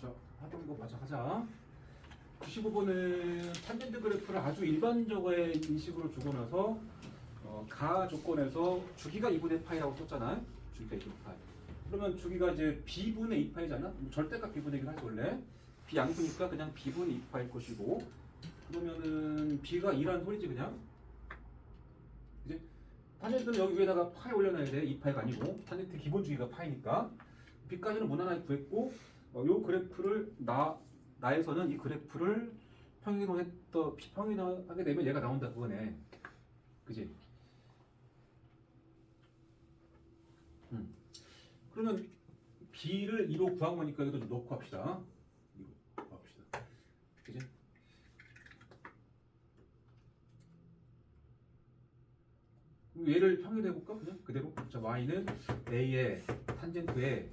자, 하던 거 마저 하자. 95번은 탄젠트 그래프를 아주 일반적인 인식으로 주고 나서 가 조건에서 주기가 2분의 파이라고 썼잖아. 주기가 2분의 파이. 그러면 주기가 이제 b분의 2파이잖아. 절대값 b분의긴 하지 원래. 비양수니까 그냥 b분의 2파일 것이고. 그러면은 b가 2라는 소리지 그냥. 이제 탄젠트는 여기 위에다가 파이 올려놔야 돼. 2파이가 아니고. 탄젠트 기본 주기가 파이니까. b까지는 무난하게 구했고 요 그래프를 나에서는 이 그래프를 평행하게 되면 얘가 나온다 그거네. 그지? 그러면 b를 2로 구한 거니까 이것도 좀 넣고 합시다. 2로 구합시다. 그지? 그럼 얘를 평행해 볼까? 그냥 그대로. 자, y는 a의 탄젠트에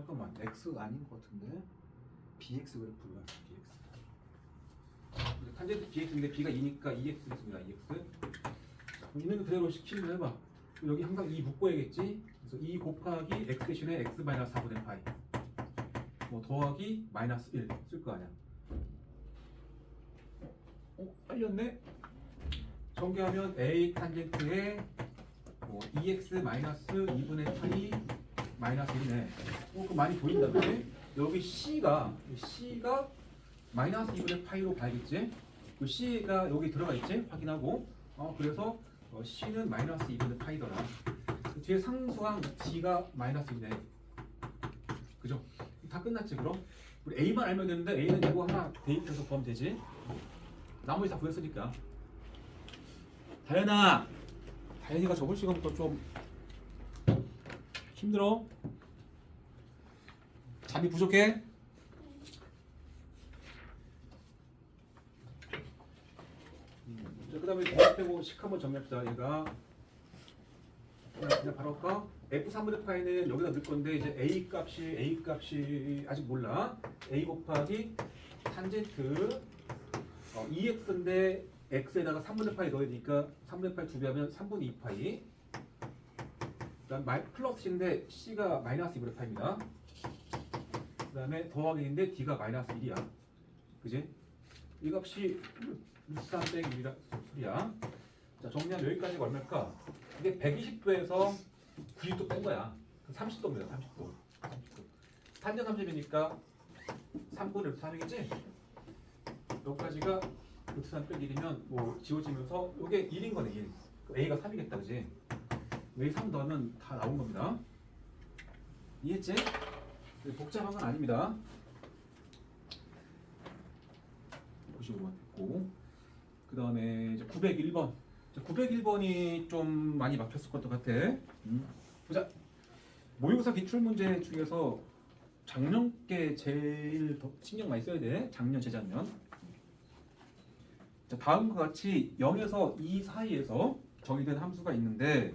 잠깐만 x 아닌 것 같은데 bx 그래프가 bx. 탄젠트 bx인데 b가 2니까 2x겠습니다. 2x. 있는 그대로 식히면 해봐. 여기 항상 2 묶어야겠지. 그래서 2 곱하기 x 대신에 x 마이너스 4분의 파이. 뭐 더하기 마이너스 1 쓸 거 아니야. 빨렸네. 전개하면 a 탄젠트에 뭐 2x 마이너스 2분의 파이 마이너스 1이네. 그럼 많이 보인다, 그지? 여기 c가 마이너스 2분의 파이로 봐야겠지? 그 c가 여기 들어가 있지? 확인하고. 그래서 c는 마이너스 2분의 파이더라. 그 뒤에 상수항 d가 마이너스 1이네. 그죠? 다 끝났지, 그럼? 우리 a만 알면 되는데 a는 이거 하나 대입해서 구하면 되지? 나머지 다 구했으니까. 다현이가 저번 시간부터 좀 힘들어? 잠이 부족해? 그 다음에 대입해고 식 한번 정리합시다. 얘가 그냥 바로 할까? f3분의 파이는 여기다 넣을 건데 이제 a 값이 아직 몰라. a 곱하기 탄젠트 2x인데 x에다가 3분의 파이 넣어야 되니까 3분의 파이 2배 하면 3분의 2파이. 그 다음 플러스인데 c가 마이너스 2분의 파이입니다. 그 다음에 더하기인데 d가 마이너스 1이야. 그지? 이 값이 3 빼기 1이라 소리야. 자, 정리하면 여기까지가 얼마일까? 이게 120도에서 90도 뺀 거야. 30도입니다. 30도. 탄젠 30이니까 3분의 3이겠지? 여기까지가 루트 3 빼기 1이면 뭐 지워지면서 이게 1인 거네. 1. a가 3이겠다. 그지? a 3 넣으면 다 나온 겁니다. 이해했지? 복잡한 건 아닙니다. 95번 됐고, 그 다음에 이제 901번. 901번이 좀 많이 막혔을 것 같아. 보자. 모의고사 기출문제 중에서 작년께 제일 더 신경 많이 써야 돼. 작년, 재작년. 자, 다음과 같이 0에서 2 사이에서 정의된 함수가 있는데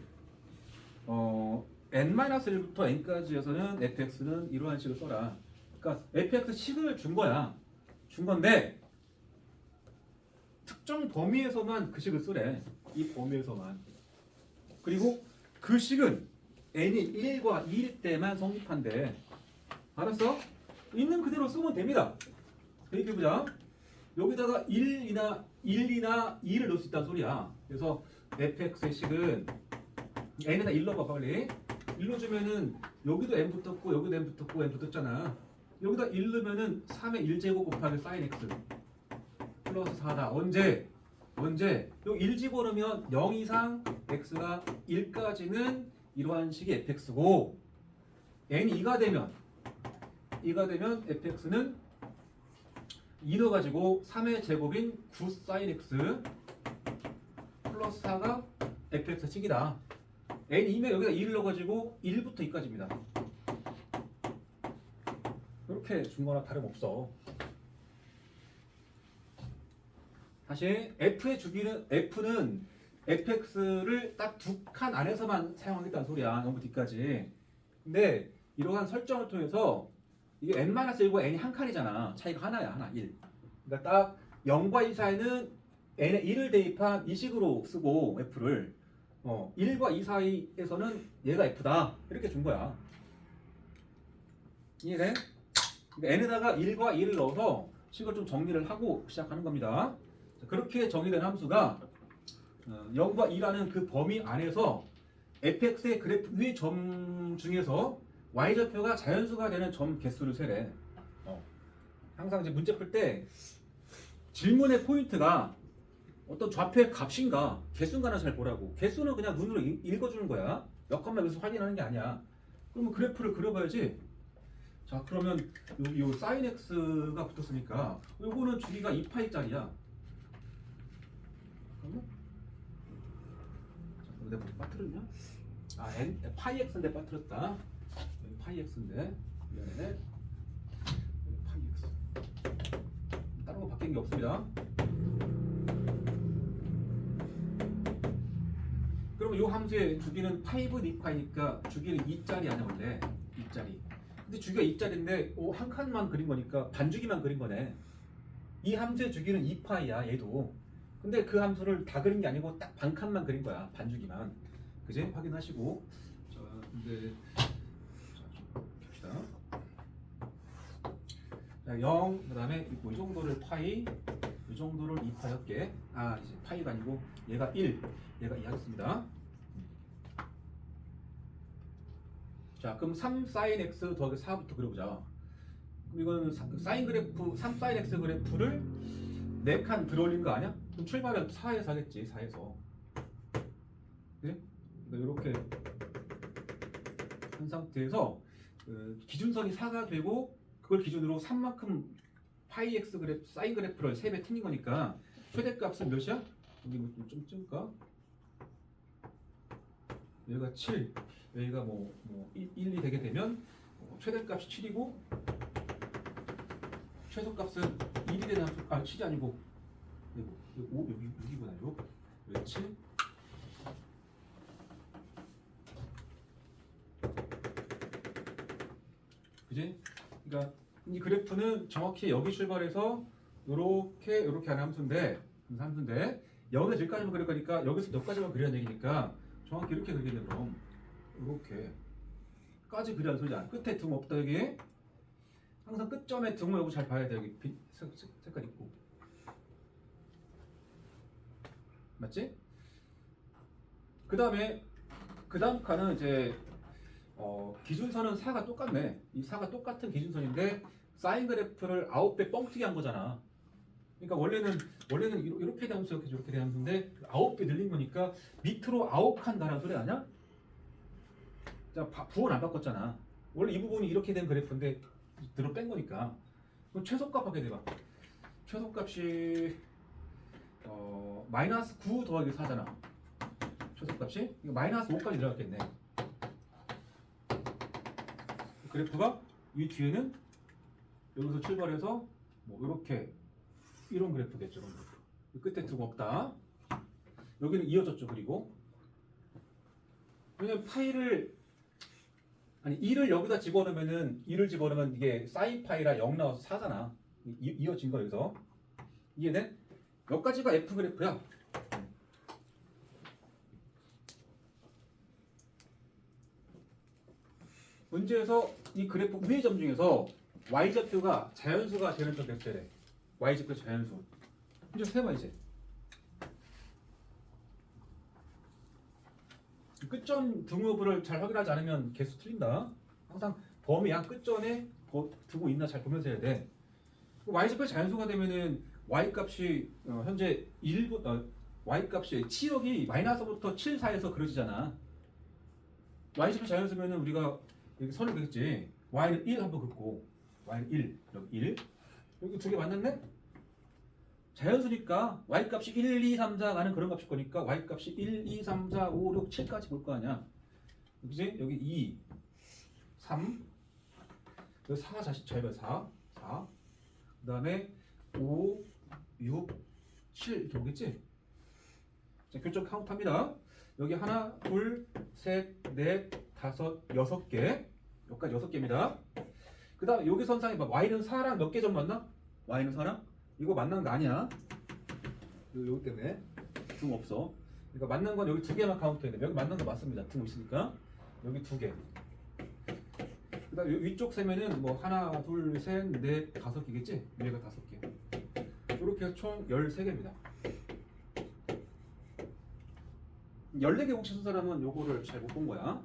n-1부터 n까지에서는 fx는 이러한 식을 써라. 그러니까 fx 식을 준 거야. 준 건데 특정 범위에서만 그 식을 쓰래. 이 범위에서만. 그리고 그 식은 n이 1과 2일 때만 성립한대. 알았어? 있는 그대로 쓰면 됩니다. 대입해보자. 여기다가 1이나 2를 넣을 수 있다는 소리야. 그래서 fx의 식은 n에다 1 넣어봐 빨리. 1 넣어주면은 여기도 n 붙었고 여기도 n 붙었고 n 붙었잖아. 여기다 1 넣으면은 3의 1제곱 곱하기 sin x 플러스 4다. 언제? 여기 1 집어넣으면 0 이상 x가 1까지는 이러한 식이 fx고 n이 2가 되면 fx는 2 넣어가지고 3의 제곱인 9 sin x 플러스 4가 fx 식이다. n이면 여기다 2를 넣어가지고 1부터 2까지입니다. 이렇게 준 거나 다름없어. 다시 f의 주기는 f는 fx를 딱 두 칸 안에서만 사용하겠다는 소리야. 0부터 D까지. 근데 이러한 설정을 통해서 이게 n-1과 n이 한 칸이잖아. 차이가 하나야. 하나. 1. 그러니까 딱 0과 2 사이는 n에 1을 대입한 이 식으로 쓰고 f를 1과 2 사이에서는 얘가 f다. 이렇게 준 거야. 이해돼? 그러니까 n에다가 1과 2를 넣어서 식을 좀 정리를 하고 시작하는 겁니다. 그렇게 정의된 함수가 0과 2라는 그 범위 안에서 fx의 그래프 위의 점 중에서 y좌표가 자연수가 되는 점 개수를 세래. 항상 이제 문제 풀 때 질문의 포인트가 어떤 좌표의 값인가 개수인가는 잘 보라고. 개수는 그냥 눈으로 읽어주는 거야. 몇 칸만 여기서 확인하는 게 아니야. 그러면 그래프를 그려봐야지. 자, 그러면 요 sin x가 붙었으니까 요거는 주기가 2파이짜리야. 잠깐만. 내가 뭐 빠뜨렸냐? n 파이 x인데 빠뜨렸다. 여기 파이 x인데 미안해. 여기 파이 x. 다른 거 바뀐 게 없습니다. 그럼 이 함수의 주기는 5 2파이니까 주기는 2짜리 아니야 원래 2짜리. 근데 주기가 2짜리인데 한 칸만 그린 거니까 반주기만 그린 거네. 이 함수의 주기는 2파이야 얘도. 근데 그 함수를 다 그린 게 아니고 딱 반 칸만 그린 거야. 반주기만. 그지? 확인하시고. 자, 근데 좀 봅시다. 자, 0 그다음에 이 정도를 파이, 이 정도를 2파 할게. 이제 파이가 아니고 얘가 1, 얘가 2 하겠습니다. 자, 그럼 3 sin x 더하기 4부터 그려보자. 그럼 이거는 사인 그래프, 3 sin x 그래프를 4칸 들어올린 거 아니야? 그럼 출발은 4에서 하겠지, 4에서. 그지? 그러니까 이렇게 한 상태에서 기준선이 4가 되고 그걸 기준으로 3만큼 파이 x 그래프, 사인 그래프를 3배 틀린 거니까 최대값은 몇이야? 여기 좀 찍을까? 여기가 7, 여기가 1, 2 되게 되면 최대값이 7이고 최소값은 1이 되는 함수, 7이 아니고 5, 여기 6이구나. 여기 7. 그지? 그러니까 이 그래프는 정확히 여기 출발해서 요렇게 하는 함수인데 여기서 여기까지만 그릴 거니까 여기서 여기까지만 그리라는 얘기니까 정확히 이렇게 그리게 되면 그럼 이렇게까지 그리라는 소리야. 끝에 등 없다 여기. 항상 끝점에 등을 여기 잘 봐야 돼. 여기 색깔 있고. 맞지? 그 다음 칸은 이제 기준선은 4가 똑같네. 이 4가 똑같은 기준선인데 사인 그래프를 9배 뻥튀기 한 거잖아. 그러니까 원래는 이렇게 되는 함수 이렇게 되는 함수인데 9배 늘린 거니까 밑으로 9칸 가라는 소리 아니야? 자, 부호는 안 바꿨잖아. 원래 이 부분이 이렇게 된 그래프인데 들어 뺀 거니까. 그럼 최소값 하게 돼봐. 최소값이 마이너스 9 더하기 4잖아. 최소값이 이거 마이너스 5까지 들어갔겠네. 그래프가 이 뒤에는 여기서 출발해서 이렇게 이런 그래프겠죠. 이런 그래프. 끝에 두고 없다. 여기는 이어졌죠. 그리고 왜냐면 파이를 2를 여기다 집어넣으면은 2를 집어넣으면 이게 사인 파이라 0 나와서 4잖아. 이어진 거 여기서. 이해돼? 여기까지가 F 그래프야. 문제에서 이 그래프 위의 점 중에서 y좌표가 자연수가 되는 점 몇 y좌표 자연수. 이제 세봐 이제. 끝점 등호부를 잘 확인하지 않으면 개수 틀린다. 항상 범위야. 끝점에 두고 있나 잘 보면서 해야 돼. y좌표 자연수가 되면은 y값이 현재 y값이 7억이 마이너스부터 7 사이에서 그려지잖아. y좌표 자연수면은 우리가 여기 선을 그렸지. y는 1 한번 긋고 y는 1, 여기 1. 여기 두 개 만났네? 자연수니까 y값이 1, 2, 3, 4 가는 그런 값일 거니까 y값이 1, 2, 3, 4, 5, 6, 7까지 볼 거 아니야. 그지? 여기 2, 3, 여기 4 자연수 4. 그 다음에 5, 6, 7 이렇게 오겠지? 자, 교점 카운트 합니다. 여기 하나, 둘, 셋, 넷, 다섯, 6개. 여기까지 6개입니다. 그 다음에 여기 선상에 봐. y는 4랑 몇 개 점 맞나? y는 4랑? 이거 만난 거 아니야. 여기 때문에 등 없어. 그러니까 만난 건 여기 2개만 카운트해야 돼. 여기 만난 거 맞습니다. 등 있으니까 여기 2개. 그 다음에 위쪽 세면은 하나, 둘, 셋, 넷, 5개겠지? 위에가 5개. 이렇게 해서 총 13개입니다. 14개 혹시 쓴 사람은 요거를 잘 못 본 거야.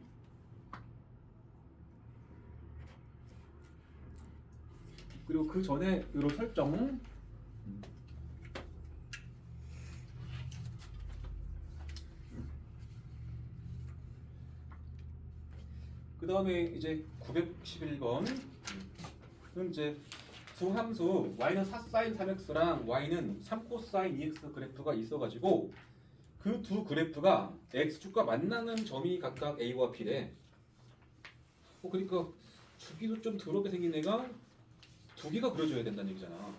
그리고 그 전에 요런 설정. 그 다음에 이제 911번. 이제 두 함수 y는 4sin 3x랑 y는 3cosine 2x 그래프가 있어가지고 그 두 그래프가 x축과 만나는 점이 각각 a와 b래. 그러니까 주기도 좀 더럽게 생긴 애가 두 개가 그려줘야 된다는 얘기잖아.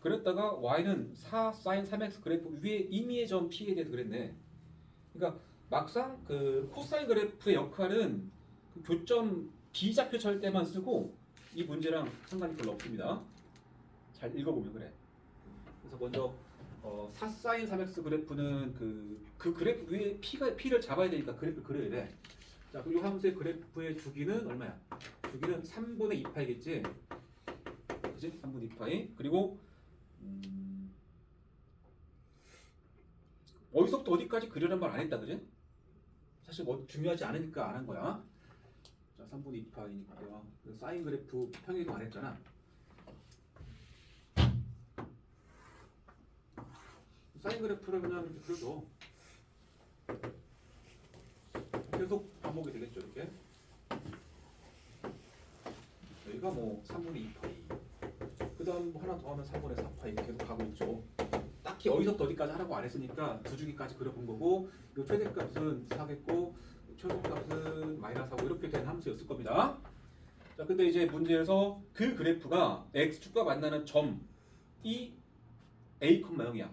그랬다가 y는 4sin 3x 그래프 위에 임의의 점 p에 대해서 그랬네. 그러니까 막상 그 코사인 그래프의 역할은 그 교점 b좌표 찰 때만 쓰고 이 문제랑 상관이 별로 없습니다. 잘 읽어보면 그래. 그래서 먼저 사사인 3x 그래프는 그 그래프 위에 P를 잡아야 되니까 그래프를 그려야 돼. 자, 그럼 이 함수의 그래프의 주기는 얼마야? 주기는 3분의 2파이겠지? 그치? 3분의 2파이. 그리고 어디서부터 어디까지 그리란 말 안 했다, 그지? 사실 뭐 중요하지 않으니까 안 한 거야. 자, 3분의 2파이니까 사인 그래프 평행이동 안 했잖아. 사인 그래프를 그냥 이렇게 그려줘. 계속 반복이 되겠죠, 이렇게. 여기가 뭐 3분의 2파이. 그 다음 뭐 하나 더 하면 4분의 4파이 계속 가고 있죠. 딱히 어디서부터 어디까지 하라고 안 했으니까 두 주기까지 그려본 거고, 이 최대값은 4겠고, 최소값은 마이너스 4고 이렇게 된 함수였을 겁니다. 자, 근데 이제 문제에서 그 그래프가 x축과 만나는 점이 a, 0이야.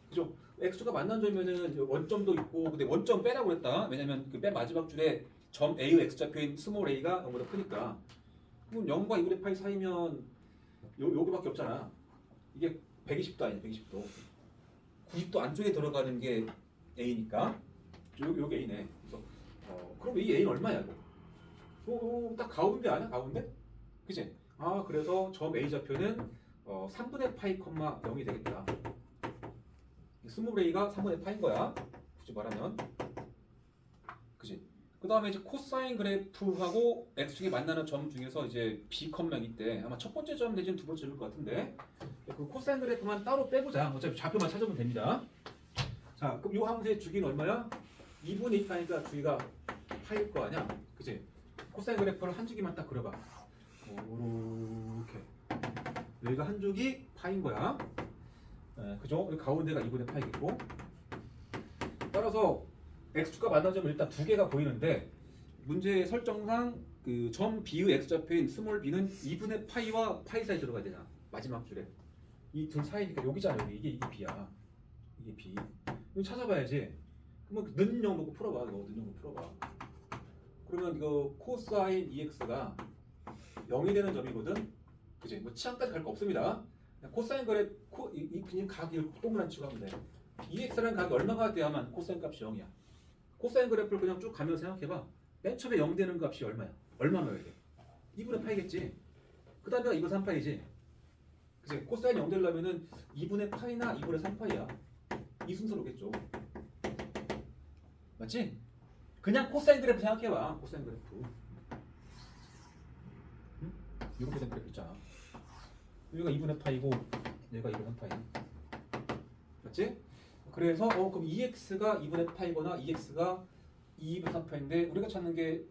그죠? x축과 만난 점이면은 원점도 있고, 근데 원점 빼라고 그랬다. 왜냐면 그 맨 마지막 줄에 점 a의 x좌표인 스몰 a가 0보다 크니까. 그럼 0과 2분의 파이 사이면 여기밖에 없잖아. 이게 120도 아니야, 120도. 90도 안쪽에 들어가는 게 a니까. 요게 a네. 그래서 그럼 이 a는 얼마야, 이거? 딱 가운데 아니야, 가운데? 그치? 아, 그래서 점 a 좌표는 3분의 파이, 0이 되겠다. 스몰 a가 3분의 파인 거야. 굳이 말하면. 그치? 그 다음에 이제 코사인 그래프하고 x축이 만나는 점 중에서 이제 b, 0이 때 아마 첫 번째 점 내지는 두 번째 점일 것 같은데 그 코사인 그래프만 따로 빼보자. 어차피 좌표만 찾으면 됩니다. 자, 그럼 이 함수의 주기는 얼마야? 2분의 2파니까 주기가 파일 거 아니야? 그치? 코사인 그래프를 한 주기만 딱 그려봐. 이렇게. 여기가 한 주기 파인 거야. 네, 그죠? 여기 가운데가 2분의 파이겠고. 따라서 x축과 만난 점은 일단 두 개가 보이는데 문제 설정상 그 점 b의 x좌표인 스몰 b는 2분의 파이와 파이 사이 들어가야 되나? 마지막 줄에. 이 둘 사이니까 여기잖아, 여기. 이게 b야. 이게 b. 이거 찾아봐야지. 그러면 는영 놓고 풀어봐. 이거 는영 놓고 풀어봐. 그러면 이거 코사인 2x가 0이 되는 점이거든. 그치? 뭐 치안까지 갈 거 없습니다. 코사인 그래 그냥 각이 동그란 치고 하면 돼. 2x라는 각이 얼마가 돼야만 코사인 값이 0이야. 코사인 그래프를 그냥 쭉 가면서 생각해봐. 맨 처음에 0 되는 값이 얼마야? 얼마 넣어야 돼? 2분의 파이겠지. 그 다음에 2분의 3파이지. 그치? 코사인 0 되려면은 2분의 파이나 2분의 3파이야. 이 순서로겠죠. 맞지? 그냥 코사인 그래프 생각해봐. 코사인 그래프. 응? 이렇게 된 그래프 있잖아. 여기가 2분의 파이고 얘가 2분의 3파이. 맞지? 그래서 그럼 2x가 2분의 파이거나 2x가 2분의 3파인데 우리가 찾는 게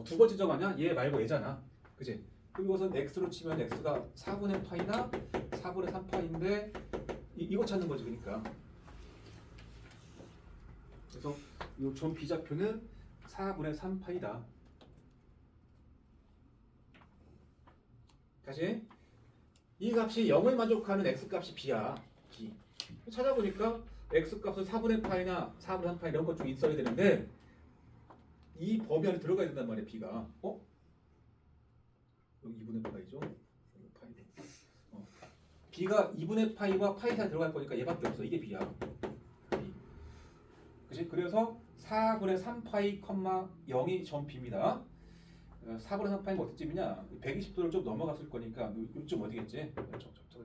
두 번째 점 아니야? 얘 말고 얘잖아. 그치? 그리고 이것은 x로 치면 x가 4분의 파이나 4분의 3파인데 이거 찾는 거지, 그러니까. 그래서 이 점 b좌표는 4분의 3파이다. 다시 이 값이 0을 만족하는 x값이 b야. b. 찾아보니까 x값은 4분의 파이나 4분의 3파이 이런 것 좀 있어야 되는데 이 범위 안에 들어가야 된단 말이야, b가. 여기 2분의 파이죠? 여기 파이. b가 2분의 파이와 파이 사이에 들어갈 거니까 얘밖에 없어. 이게 b야. b. 그치? 그래서 4분의 3파이, 0이 점 b입니다. 4분의 3파이가 어디쯤이냐? 120도를 좀 넘어갔을 거니까 요쯤 어디겠지?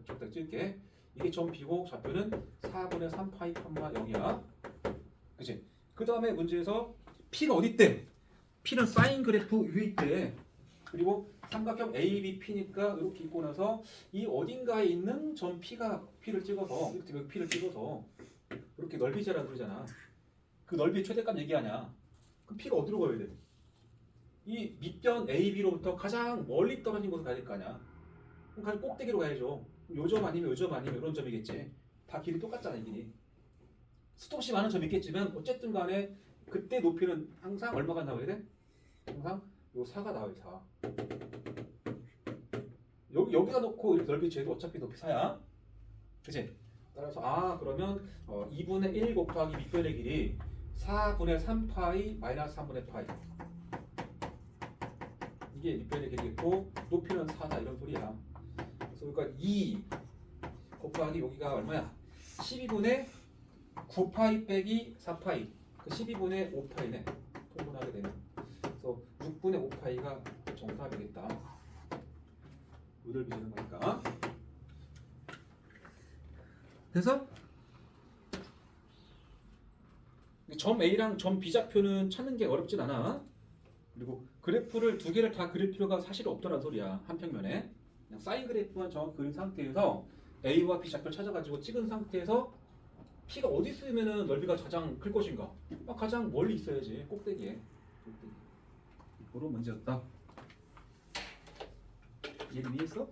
적당히 찍을게. 이게 점 b고 좌표는 4분의 3파이, 0이야. 그치? 그 다음에 문제에서 p가 어디 있대? p는 사인 그래프 위에 있대. 그리고 삼각형 ABP니까 이렇게 있고 나서 이 어딘가에 있는 점 P를 찍어서 이렇게 P를 찍어서 이렇게 넓이 재라는 소리잖아. 그 넓이의 최대값 얘기하냐? 그럼 P가 어디로 가야 돼? 이 밑변 AB로부터 가장 멀리 떨어진 곳으로 가야 될 거 아니야? 그럼 가장 꼭대기로 가야죠. 요점 아니면 요점 아니면 이런 점이겠지. 다 길이 똑같잖아, 이 길이. 수없이 많은 점이 있겠지만 어쨌든 간에 그때 높이는 항상 얼마가 나와야 돼? 항상 요 4가 나와요, 4. 여기다 놓고 이렇게 넓이 재도 어차피 높이 4야. 그치? 따라서 그러면 2분의 1 곱하기 밑변의 길이 4분의 3파이 마이너스 3분의 파이. 이게 밑변의 길이겠고 높이는 4다 이런 소리야. 그래서 그러니까 2 곱하기 여기가 얼마야? 12분의 9파이 빼기 4파이 그 12분의 5파이네. 통분하게 되면 그래서 6분의 5파이가 정답이겠다. 의를 비주는 거니까. 그래서 점 A랑 점 B 좌표는 찾는 게 어렵진 않아. 그리고 그래프를 두 개를 다 그릴 필요가 사실 없더란 소리야. 한 평면에 그냥 사인 그래프만 정확히 그린 상태에서 A와 B 좌표를 찾아가지고 찍은 상태에서 P가 어디 있으면 넓이가 가장 클 것인가? 가장 멀리 있어야지. 꼭대기에. 그런 문제였다. 이해는 이해했어?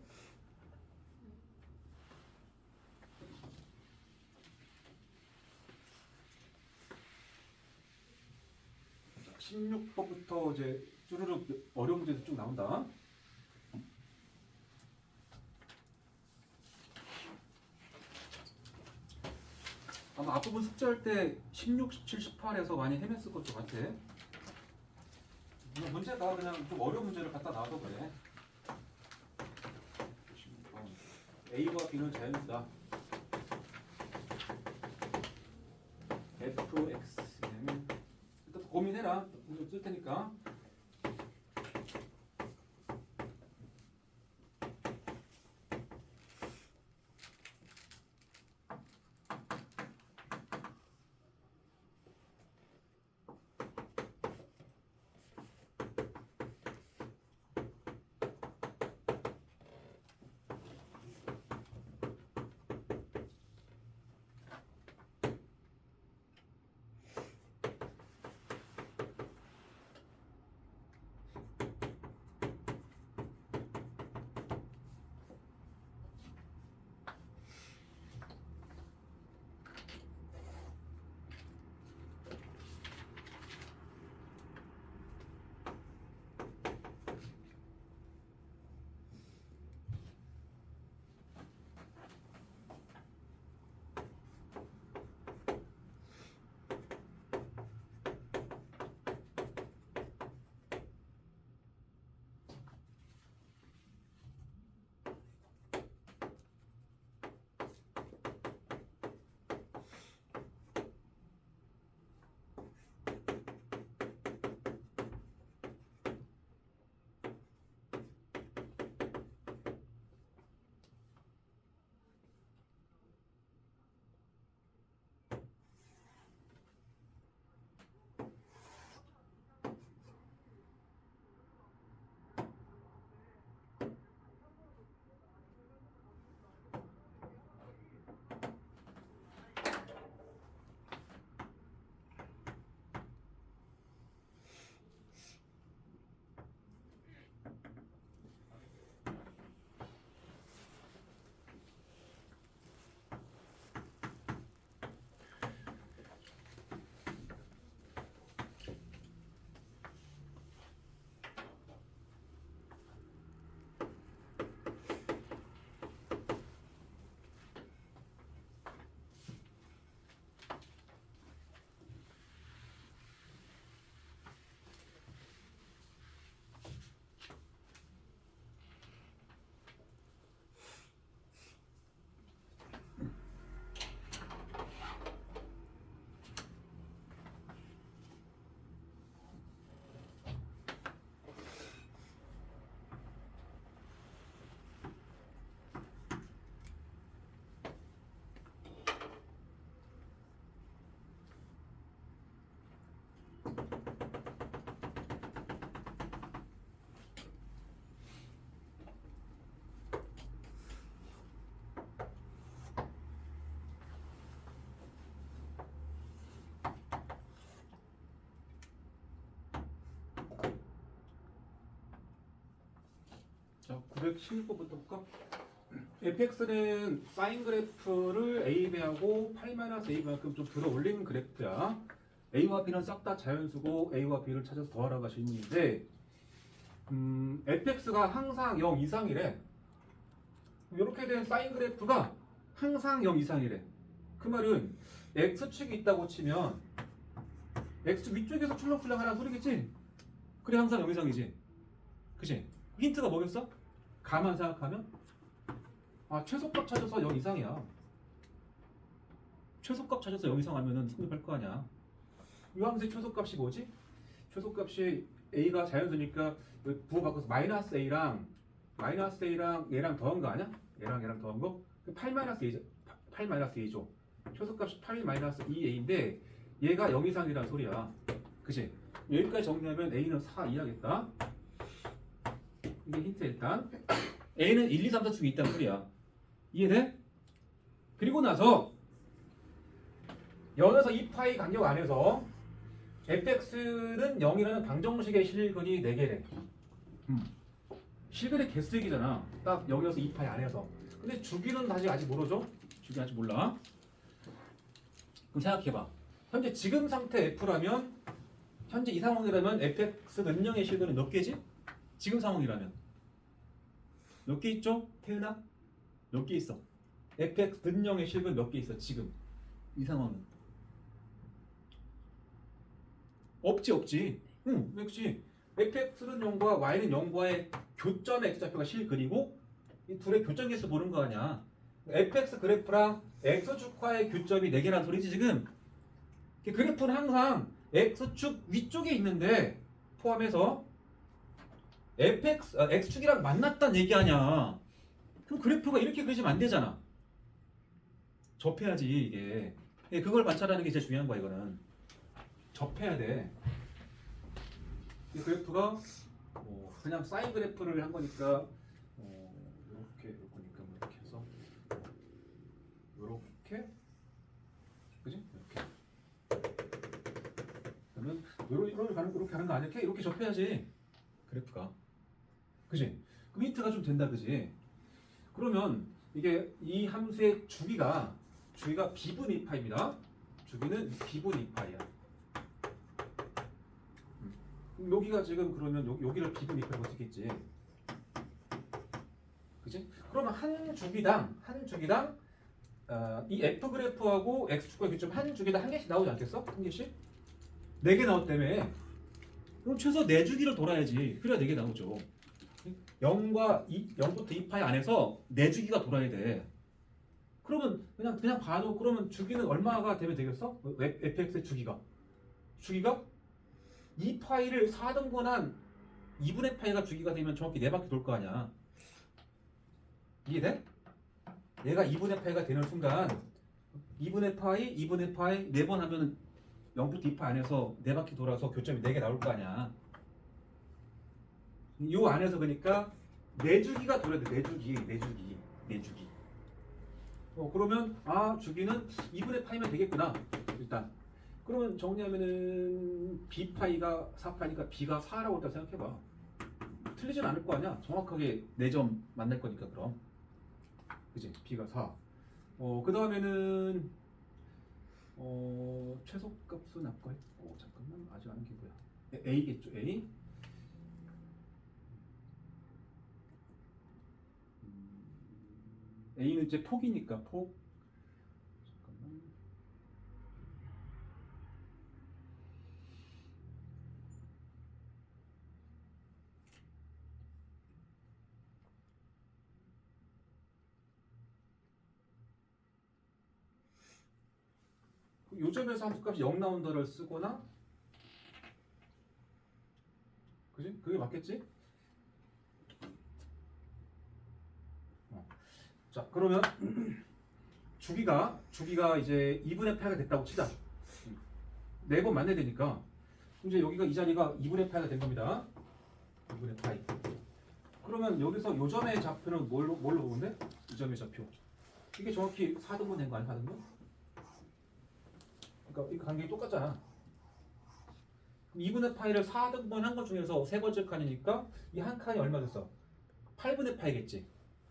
16번부터 이제 쭈르륵 어려운 문제도 쭉 나온다. 아마 앞부분 숙제할 때 16, 17, 18에서 많이 헤맸을 것 같아. 문제가 그냥 좀 어려운 문제를 갖다 놔도 그래. A와 B는 자연수다. fx 일단 고민해라. 문제 쓸 테니까. 자, 916번부터 볼까? fx는 사인 그래프를 AB하고 8-A만큼 좀 들어 올리는 그래프야. A와 B는 싹 다 자연수고 A와 B를 찾아서 더하라가 질문인데 fx가 항상 0 이상이래. 이렇게 된 사인 그래프가 항상 0 이상이래. 그 말은 x축이 있다고 치면 x축 위쪽에서 출렁출렁 하라는 소리겠지? 그래 항상 0 이상이지. 그치? 힌트가 뭐겠어? 가만 생각하면 아 최소값 찾아서 0 이상이야. 최소값 찾아서 0 이상 하면은 성립할 거 아니야. 이 함수의 최소값이 뭐지? 최소값이 a가 자연수니까 부호 바꿔서 마이너스 a랑 얘랑 더한 거 아니야? 얘랑 더한 거? 8 마이너스 2죠. 8 마이너스 2죠. 최소값이 8 마이너스 2a인데 얘가 0 이상이라는 소리야. 그치? 여기까지 정리하면 a는 4 이하겠다. 이게 힌트 일단. a는 1, 2, 3, 4 중에 있다는 소리야. 이해돼? 그리고 나서 0에서 2파이 간격 안에서 fx는 0이라는 방정식의 실근이 4개래. 실근의 개수얘기잖아. 딱 0에서 2파이 안에서. 근데 주기는 아직 모르죠? 주기 아직 몰라. 그럼 생각해봐. 현재 지금 상태 f라면 현재 이 상황이라면 fx 는영의 실근은 몇 개지? 지금 상황이라면 몇 개 있죠? 태은아? 몇 개 있어? fx 는영의 실근 몇 개 있어? 지금 이 상황은 없지. 응, 역시 fx는 0과 y는 0과의 교점의 x좌표가 실근이고 이 둘의 교점 개수 보는 거 아니야. fx 그래프랑 x축과의 교점이 4개라는 소리지 지금. 그래프는 항상 x축 위쪽에 있는데 포함해서 x축이랑 만났다는 얘기 아니야. 그럼 그래프가 이렇게 그리시면 안 되잖아. 접해야지 이게. 그걸 관찰하는 게 제일 중요한 거야 이거는. 접해야 돼. 이 그래프가 그냥 사인 그래프를 한 거니까 이렇게 해서 이렇게 그지? 이렇게 그러면 이렇게 하는 거 아니야? 이렇게 접해야지 그래프가 그지? 그럼 힌트가 좀 된다 그지? 그러면 이게 이 함수의 주기가 b분 2파입니다. 주기는 b분 2파이야. 여기가 지금 그러면 여기를 b분 2파라고 쓰겠지. 그지? 그러면 한 주기당 이 f 그래프하고 x축과 교점 한 주기당 한 개씩 나오지 않겠어? 한 개씩? 4개 나왔다며. 그럼 최소 4주기를 돌아야지. 그래야 4개 나오죠. 0부터 2파이 안에서 4주기가 돌아야 돼. 그러면 그냥 봐도 그러면 주기는 얼마가 되면 되겠어? fx의 주기가 2파이를 4등분한 2분의 파이가 주기가 되면 정확히 4바퀴 돌 거 아니야. 이해돼? 얘가 2분의 파이가 되는 순간 2분의 파이 4번 하면은 0부터 2파이 안에서 4바퀴 돌아서 교점이 4개 나올 거 아니야. 요 안에서 그러니까 4주기가 돌아야 돼. 4주기. 그러면 주기는 2분의 파이면 되겠구나. 일단 그러면 정리하면은 b파이가 4파이니까 b가 4라고 일단 생각해봐. 틀리진 않을 거 아니야. 정확하게 4점 만날 거니까 그럼. 그치? b가 4. 그 다음에는 최소값은 아까 했고 잠깐만 아직 아는 게 뭐야? a겠죠. a. a는 이제 폭이니까 폭. 잠깐만. 요점에서 함수값이 0 나온다를 쓰거나, 그지? 그게 맞겠지? 자, 그러면 주기가 이제 2분의 8가 됐다고 치자. 4번 만나야 되니까 이제 여기가 이 자리가 2분의 8가 된 겁니다. 2분의 8. 그러면 여기서 요점의 좌표는 뭘로 보는데? 요점의 좌표. 이게 정확히 4등분 된 거 아니야? 4등분? 그러니까 이 관계가 똑같잖아. 2분의 파이를 4등분 한 것 중에서 세 번째 칸이니까 이 한 칸이 얼마 됐어? 8분의 파이겠지.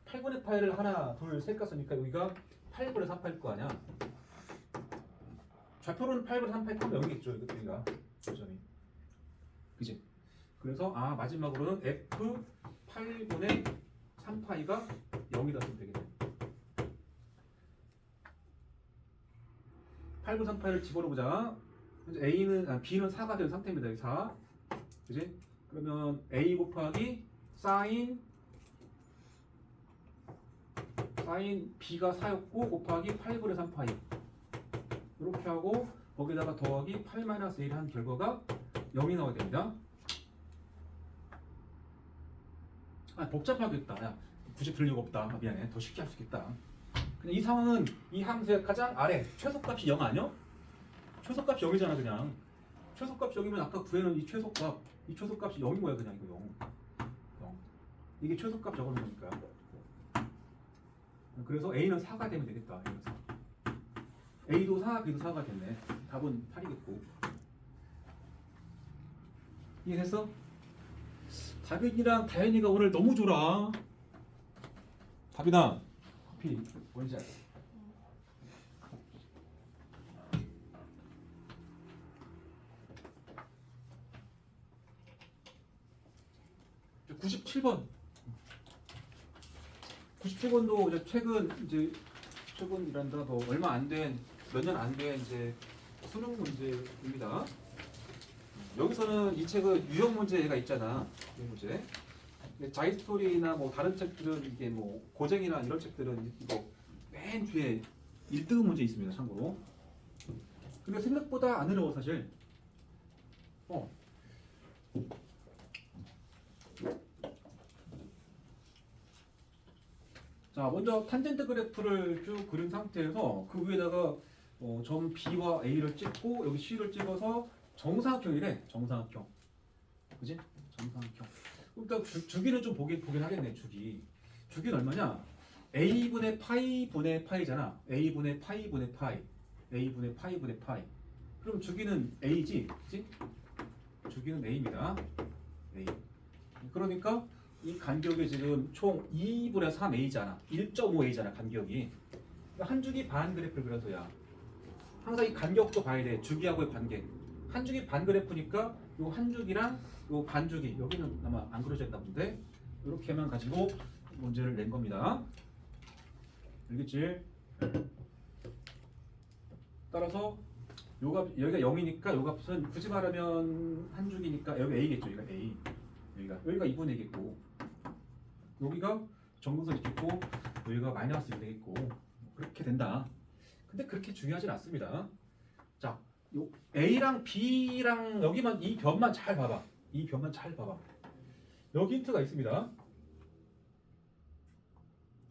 8분의 파이를 하나, 둘, 셋 갔으니까 여기가 8분의 3파일 거 아니야. 좌표로는 8분의 3파일 하면 여기겠죠. 여기가 요점이. 그지? 그래서 마지막으로는 f 8분의 3파이가 0이다 쓰면 되겠네. 8분 3파이를 집어넣어보자. b는 4가 된 상태입니다. 4. 그지? 그러면 a 곱하기 사인 b가 4였고 곱하기 8분의 3파이 이렇게 하고 거기다가 더하기 8-1 한 결과가 0이 나와야 됩니다. 아 복잡하겠다. 야, 굳이 들 이유가 없다. 아, 미안해. 더 쉽게 할 수 있겠다. 근데 이 상황은 이 함수의 가장 아래 최소값이 0 아니야? 최소값이 0이잖아 그냥. 최소값이 0이면 아까 구해놓은 이 최소값이 0인 거야 그냥 이거 0. 이게 최소값 적어놓은 거니까. 그래서 A는 4가 되면 되겠다. A도 4, B도 4가 됐네. 답은 8이겠고. 이해했어? 다빈이랑 다현이가 오늘 너무 좋아. 다빈아, 커피 뭔지 알아? 저 97번. 97번도 이제 최근이란다 뭐 얼마 안 된, 몇 년 안 된 이제 수능 문제입니다. 여기서는 이 책은 유형 문제가 있잖아. 유형 문제. 자이스토리나 뭐 다른 책들은 이게 뭐 고쟁이나 이런 책들은 이거 맨 뒤에 1등 문제 있습니다. 참고로. 근데 생각보다 안 어려워 사실. 자, 먼저 탄젠트 그래프를 쭉 그린 상태에서 그 위에다가 점 B와 A를 찍고 여기 C를 찍어서 정사각형이래. 정사각형. 그지? 정사각형. 일단 주기는 좀 보긴 하겠네. 주기는 얼마냐? A분의 파이 분의 파이잖아. A분의 파이 분의 파이. A분의 파이 분의 파이. 그럼 주기는 A지? 그지? 주기는 A입니다. A. 그러니까 이 간격이 지금 총 2분의 3A잖아. 1.5A잖아 간격이. 한 주기 반 그래프를 그려서야. 항상 이 간격도 봐야 돼. 주기하고의 관계. 한 주기 반 그래프니까 요 한 주기랑 요 반 주기 여기는 아마 안 그려져 있나 본데 이렇게만 가지고 문제를 낸 겁니다. 알겠지? 따라서 요 값 여기가 0이니까 요 값은 굳이 말하면 한 주기니까 여기 A겠죠. 여기가 A. 여기가 2분의 1겠고 여기가 정근선 있겠고 여기가 마이너스 1 되겠고 그렇게 된다. 근데 그렇게 중요하진 않습니다. 자, 요 A랑 B랑 여기만 이 변만 잘 봐봐. 이 변만 잘 봐봐. 여기 힌트가 있습니다.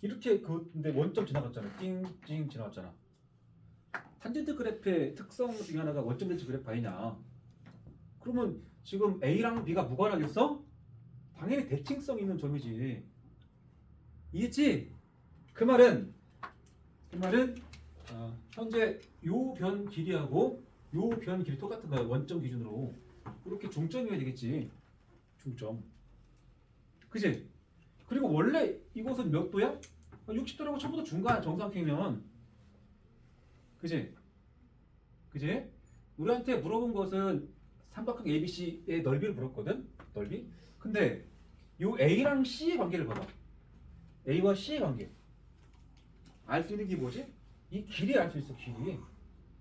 이렇게 근데 원점 지나갔잖아. 띵띵 지나갔잖아. 탄젠트 그래프의 특성 중에 하나가 원점 대칭 그래프 아니냐. 그러면 지금 A랑 B가 무관하겠어? 당연히 대칭성 있는 점이지. 이해했지? 그 말은 현재 요 변 길이하고 요 변 길이 똑같은 거야. 원점 기준으로. 이렇게 중점이어야 되겠지. 중점. 그지? 그리고 원래 이곳은 몇 도야? 60도라고 처음부터 중간 정사각형이면. 그지? 우리한테 물어본 것은 삼각형 ABC의 넓이를 물었거든? 넓이? 근데 요 A랑 C의 관계를 봐봐. A와 C의 관계. 알 수 있는 게 뭐지? 이 길이 알 수 있어, 길이.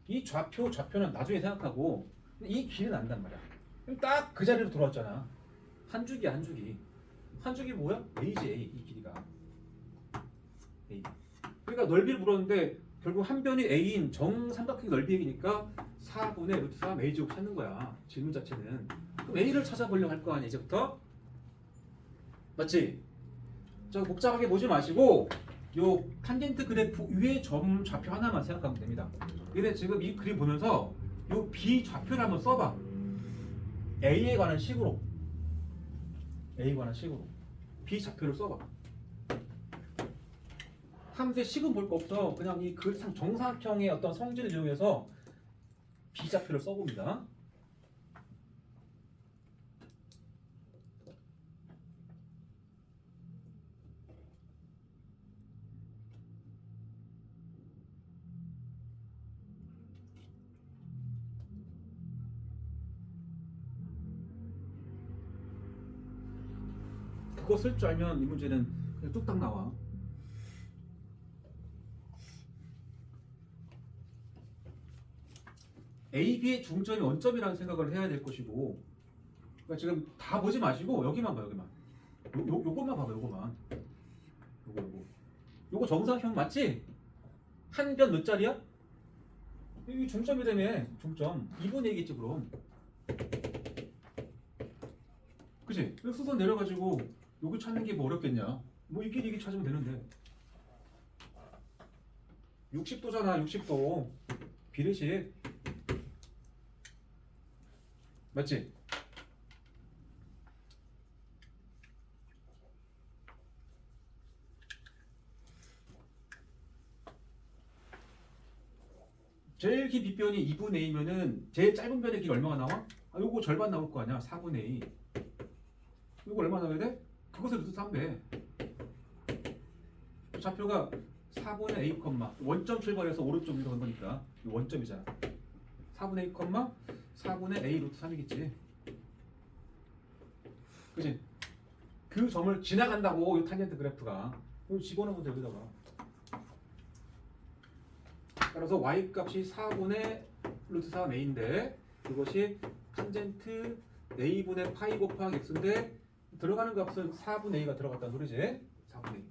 이 좌표는 나중에 생각하고 이 길은 안단 말이야. 딱 그 자리로 돌아왔잖아. 한 주기. 한 주기 뭐야? A지, A. 이 길이가. A. 그러니까 넓이를 물었는데 결국 한 변이 A인 정삼각형 넓이 얘기니까 4분의 루트 3 A제곱 찾는 거야. 질문 자체는. 그럼 A를 찾아보려고 할 거 아니야, 이제부터? 맞지? 저 복잡하게 보지 마시고 요 탄젠트 그래프 위에 점 좌표 하나만 생각하면 됩니다. 근데 지금 이 그림 보면서 요 B 좌표를 한번 써봐. A에 관한 식으로 B 좌표를 써봐. 함수의 식은 볼 거 없어. 그냥 이 정사각형의 어떤 성질을 이용해서 B 좌표를 써봅니다. 그거 쓸 줄 알면 이 문제는 그냥 뚝딱 나와. A, B의 중점이 원점이라는 생각을 해야 될 것이고, 그러니까 지금 다 보지 마시고 여기만 봐, 여기만. 요것만 봐봐. 요거만. 요거 정사각형 맞지? 한 변 몇 자리야? 이 중점이라며. 중점 2분의 2겠지 그럼. 그치? 수선 내려가지고 여기 찾는 게 뭐 어렵겠냐? 뭐 이 길이 찾으면 되는데. 60도잖아. 60도 비례식 맞지? 제일 긴 빗변이 2분의 2면은 제일 짧은 변의 길이 얼마가 나와? 요거 절반 나올 거 아니야. 4분의 2. 요거 얼마 나와야 돼? 그것을 루트 3배. 좌표가 4분의 a, 원점 출발해서 오른쪽으로 간 거니까 원점이잖아. 4분의 1, 4분의 a 루트 3이겠지. 그치? 그 점을 지나간다고 이 탄젠트 그래프가. 이거 집어넣으면 돼 여기다가. 따라서 y 값이 4분의 루트 3a인데 이것이 탄젠트 a분의 파이 곱하기 x인데 들어가는 값은 4분의 a가 들어갔다는 소리지. 4분의 a.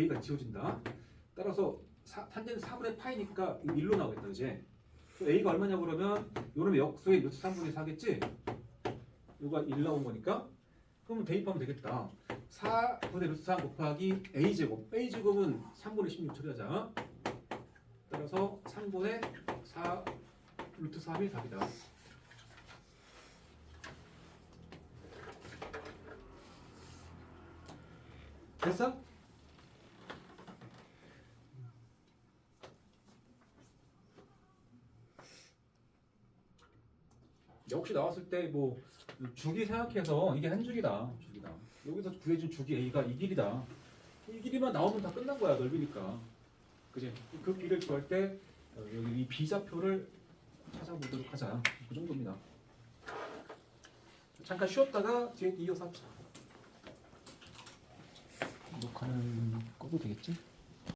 a가 지워진다. 따라서 탄젠트 4분의 파이니까 1로 나오겠다. 그지? a가 얼마냐고 그러면 요놈의 역수의 루트 3분의 4겠지? 요가 1 나온 거니까 그러면 대입하면 되겠다. 4분의 루트 3 곱하기 a제곱. a제곱은 3분의 16 처리하자. 따라서 3분의 4 루트 3이 답이다. 됐어? 역시 나왔을 때 뭐 주기 생각해서 이게 한 주기다. 여기서 구해준 주기 A가 이 길이다. 이 길이만 나오면 다 끝난 거야. 넓으니까. 그지? 그 길을 구할 때 여기 이 비좌표를 찾아보도록 하자. 그 정도입니다. 잠깐 쉬었다가 뒤에 이어서 합시다. 녹화는 꺼도 되겠지?